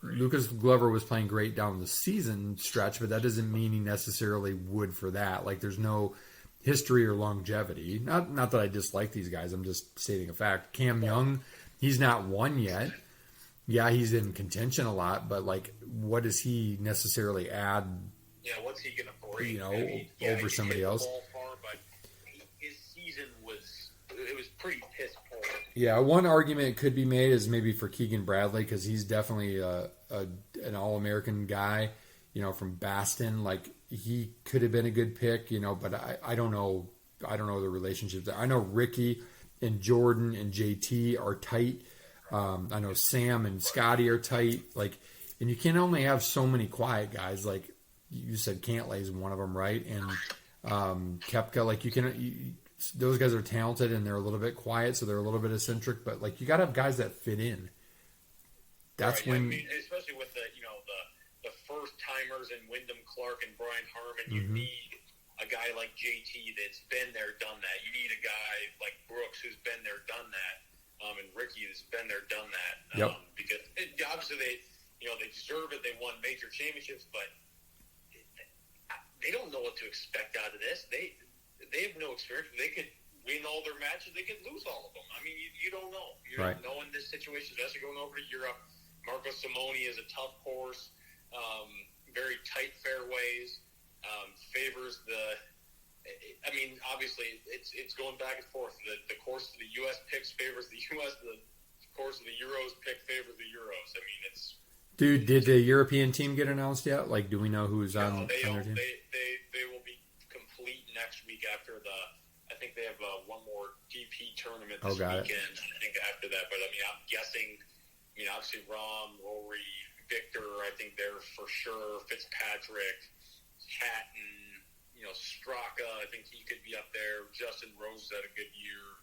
Speaker 1: Lucas Glover was playing great down the season stretch, but that doesn't mean he necessarily would for that. Like, there's no history or longevity. Not that I dislike these guys. I'm just stating a fact. Cam Young, he's not won yet. Yeah, he's in contention a lot, but like, what does he necessarily add?
Speaker 5: Yeah, what's he going to bring?
Speaker 1: Over somebody else.
Speaker 5: But his season was pretty piss poor.
Speaker 1: Yeah, one argument could be made is maybe for Keegan Bradley, because he's definitely an All-American guy, from Baston. Like, he could have been a good pick, but I don't know. I don't know the relationships there. I know Ricky and Jordan and JT are tight. I know Sam and Scotty are tight. Like, and you can only have so many quiet guys. Like you said, Cantlay is one of them, right? And Koepka, like, those guys are talented and they're a little bit quiet, so they're a little bit eccentric. But like, you got to have guys that fit in. That's when,
Speaker 5: especially with the first timers and Wyndham Clark and Brian Harmon, you need a guy like JT that's been there, done that. You need a guy like Brooks who's been there, done that, and Ricky that's been there, done that. Because obviously they deserve it. They won major championships, but they don't know what to expect out of this. They have no experience. They could win all their matches. They could lose all of them. I mean, you don't know. You don't know in this situation, especially going over to Europe. Marco Simone is a tough course, very tight fairways, favors the. I mean, obviously, it's going back and forth. The course of the U.S. picks favors the U.S. The course of the Euros pick favors the Euros. I mean, it's.
Speaker 1: Dude, did the European team get announced yet? Like, do we know who's on their team?
Speaker 5: They will be complete next week after the. I think they have one more DP tournament this weekend. I think after that, but I mean, I'm guessing. I mean, obviously, Rahm, Rory, Victor. I think they're for sure. Fitzpatrick, Hatton, Straka. I think he could be up there. Justin Rose had a good year.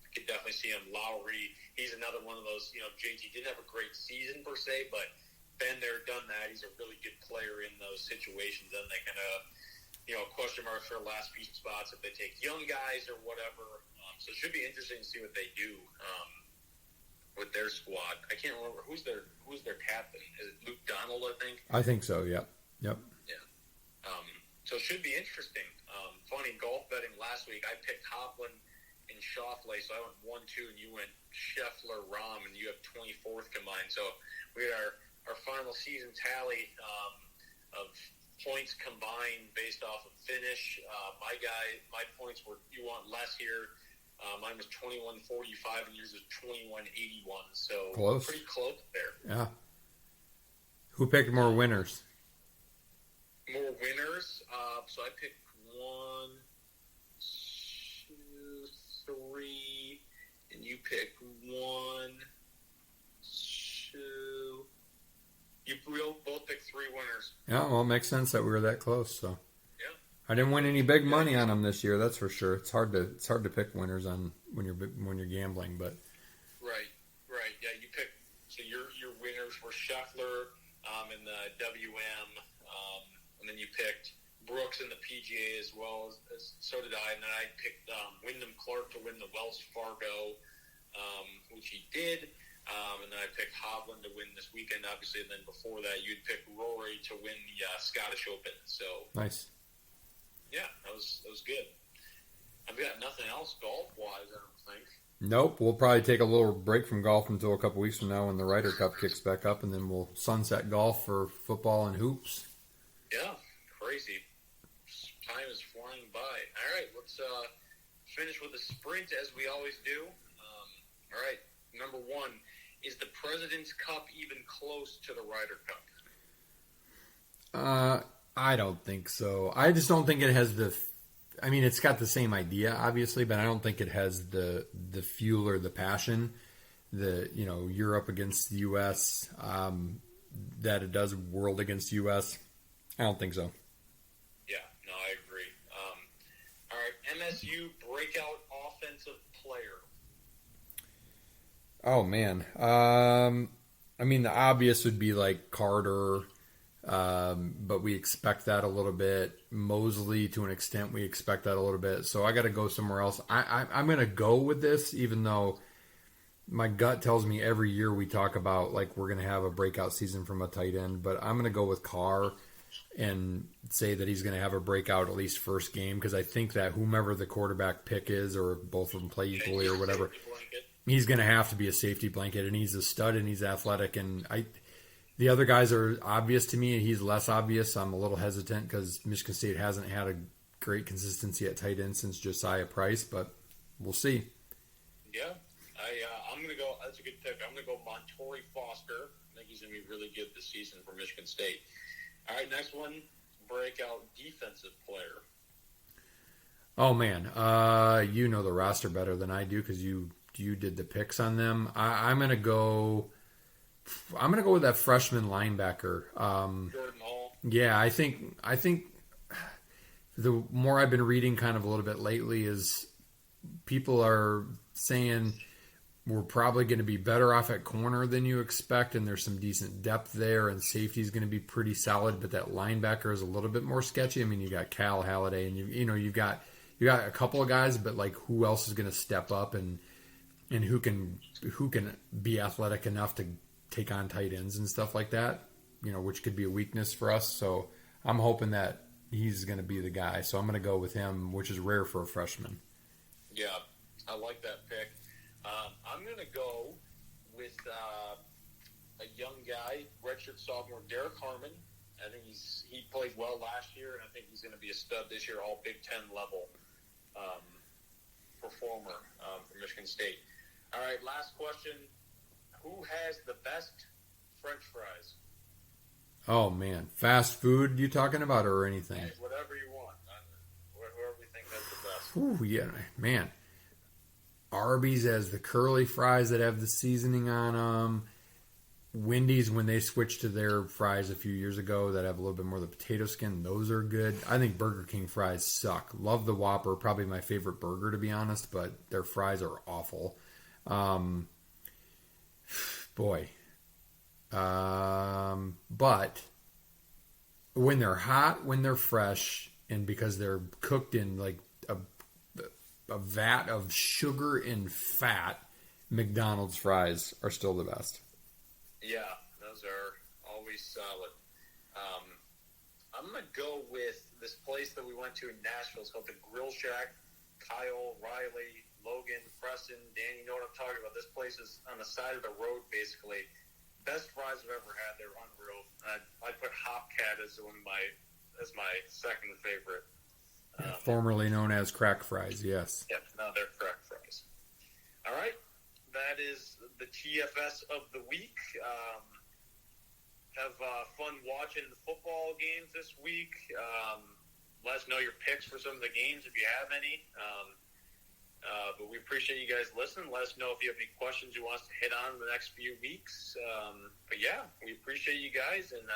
Speaker 5: I could definitely see him. Lowry. He's another one of those. JT didn't have a great season per se, but been there, done that. He's a really good player in those situations, and they kind of. Question marks for last few spots if they take young guys or whatever. So it should be interesting to see what they do with their squad. I can't remember who's their captain. Is it Luke Donald?
Speaker 1: I think so. Yep.
Speaker 5: Yeah. So it should be interesting. Funny golf betting last week. I picked Hovland and Schauffele, so I went 1-2, and you went Scheffler, Rahm, and you have 24th combined. So we had our final season tally of points combined based off of finish. My points were, you want less here. Mine was 21.45 and yours was 21.81. So
Speaker 1: close.
Speaker 5: Pretty close there.
Speaker 1: Yeah. Who picked more winners?
Speaker 5: More winners. So I picked 1, 2, 3, and you picked 1, 2. You both picked 3 winners.
Speaker 1: Yeah, well, it makes sense that we were that close. So
Speaker 5: yeah,
Speaker 1: I didn't win any big money on them this year. That's for sure. It's hard to pick winners on when you're gambling, but
Speaker 5: right. Yeah, you picked. So your winners were Scheffler in the WM, and then you picked Brooks in the PGA as well as so did I. And then I picked Wyndham Clark to win the Wells Fargo, which he did. And then I picked Hovland to win this weekend, obviously. And then before that, you'd pick Rory to win the Scottish Open. So
Speaker 1: nice.
Speaker 5: Yeah, that was good. I've got nothing else golf-wise, I don't think.
Speaker 1: Nope. We'll probably take a little break from golf until a couple weeks from now when the Ryder Cup kicks back up, and then we'll sunset golf for football and hoops.
Speaker 5: Yeah, crazy. Time is flying by. All right, let's finish with a sprint as we always do. All right, number 1. Is the President's Cup even close to the Ryder Cup?
Speaker 1: I don't think so. I just don't think it has it's got the same idea, obviously, but I don't think it has the fuel or the passion, Europe against the U.S., that it does world against U.S. I don't think so.
Speaker 5: Yeah, no, I agree. All right, MSU breakout offensive player.
Speaker 1: Oh, man. The obvious would be like Carter, but we expect that a little bit. Mosley, to an extent, we expect that a little bit. So I got to go somewhere else. I'm going to go with this, even though my gut tells me every year we talk about like we're going to have a breakout season from a tight end. But I'm going to go with Carr and say that he's going to have a breakout at least first game, because I think that whomever the quarterback pick is, or both of them play equally or whatever, he's going to have to be a safety blanket, and he's a stud and he's athletic. And the other guys are obvious to me, and he's less obvious. I'm a little hesitant because Michigan State hasn't had a great consistency at tight end since Josiah Price, but we'll see.
Speaker 5: Yeah, I'm going to go. That's a good pick. I'm going to go Montorie Foster. I think he's going to be really good this season for Michigan State. All right, next one, breakout defensive player.
Speaker 1: Oh man, you know the roster better than I do because you did the picks on them. I'm gonna go with that freshman linebacker.
Speaker 5: Jordan Hall.
Speaker 1: Yeah, I think the more I've been reading kind of a little bit lately is people are saying we're probably going to be better off at corner than you expect, and there's some decent depth there, and safety is going to be pretty solid, but that linebacker is a little bit more sketchy. I mean, you got Cal Halliday, and you've got a couple of guys, but like who else is going to step up and who can be athletic enough to take on tight ends and stuff like that, which could be a weakness for us. So I'm hoping that he's going to be the guy. So I'm going to go with him, which is rare for a freshman.
Speaker 5: Yeah, I like that pick. I'm going to go with a young guy, redshirt sophomore, Derek Harmon. I think he played well last year, and I think he's going to be a stud this year, all Big Ten level performer from Michigan State. All right, last question. Who has the best French fries?
Speaker 1: Oh, man. Fast food you talking about or anything?
Speaker 5: Hey, whatever you want. Whoever you think has the best.
Speaker 1: Ooh, yeah, man. Arby's has the curly fries that have the seasoning on them. Wendy's, when they switched to their fries a few years ago that have a little bit more of the potato skin, those are good. I think Burger King fries suck. Love the Whopper, probably my favorite burger to be honest, but their fries are awful. But when they're hot, when they're fresh, and because they're cooked in like a vat of sugar and fat, McDonald's fries are still the best.
Speaker 5: Yeah, those are always solid. I'm going to go with this place that we went to in Nashville. It's called the Grill Shack. Kyle, Riley, Logan, Preston, Danny, you know what I'm talking about. This place is on the side of the road, basically. Best fries I've ever had. They're unreal. I'd put Hopcat as my second favorite.
Speaker 1: Formerly known as crack fries, yes.
Speaker 5: Yep, no, they're crack fries. All right, that is the TFS of the week. Have fun watching the football games this week. Let us know your picks for some of the games if you have any. But we appreciate you guys listening. Let us know if you have any questions you want us to hit on in the next few weeks. But yeah, we appreciate you guys, and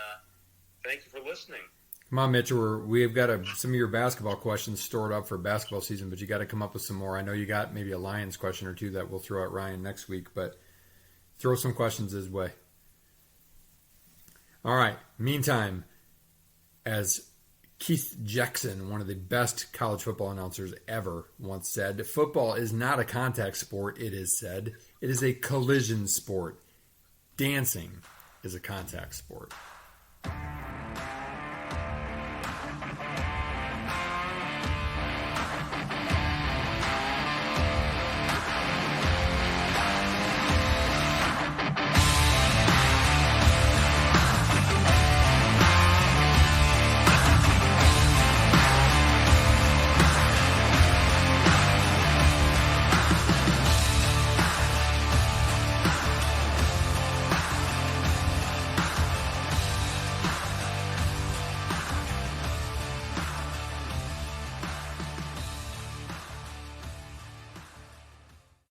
Speaker 5: thank you for listening.
Speaker 1: Come on, Mitch. We've got some of your basketball questions stored up for basketball season, but you got to come up with some more. I know you got maybe a Lions question or two that we'll throw at Ryan next week, but throw some questions his way. All right. Meantime, as Keith Jackson, one of the best college football announcers ever, once said, football is not a contact sport, it is said. It is a collision sport. Dancing is a contact sport.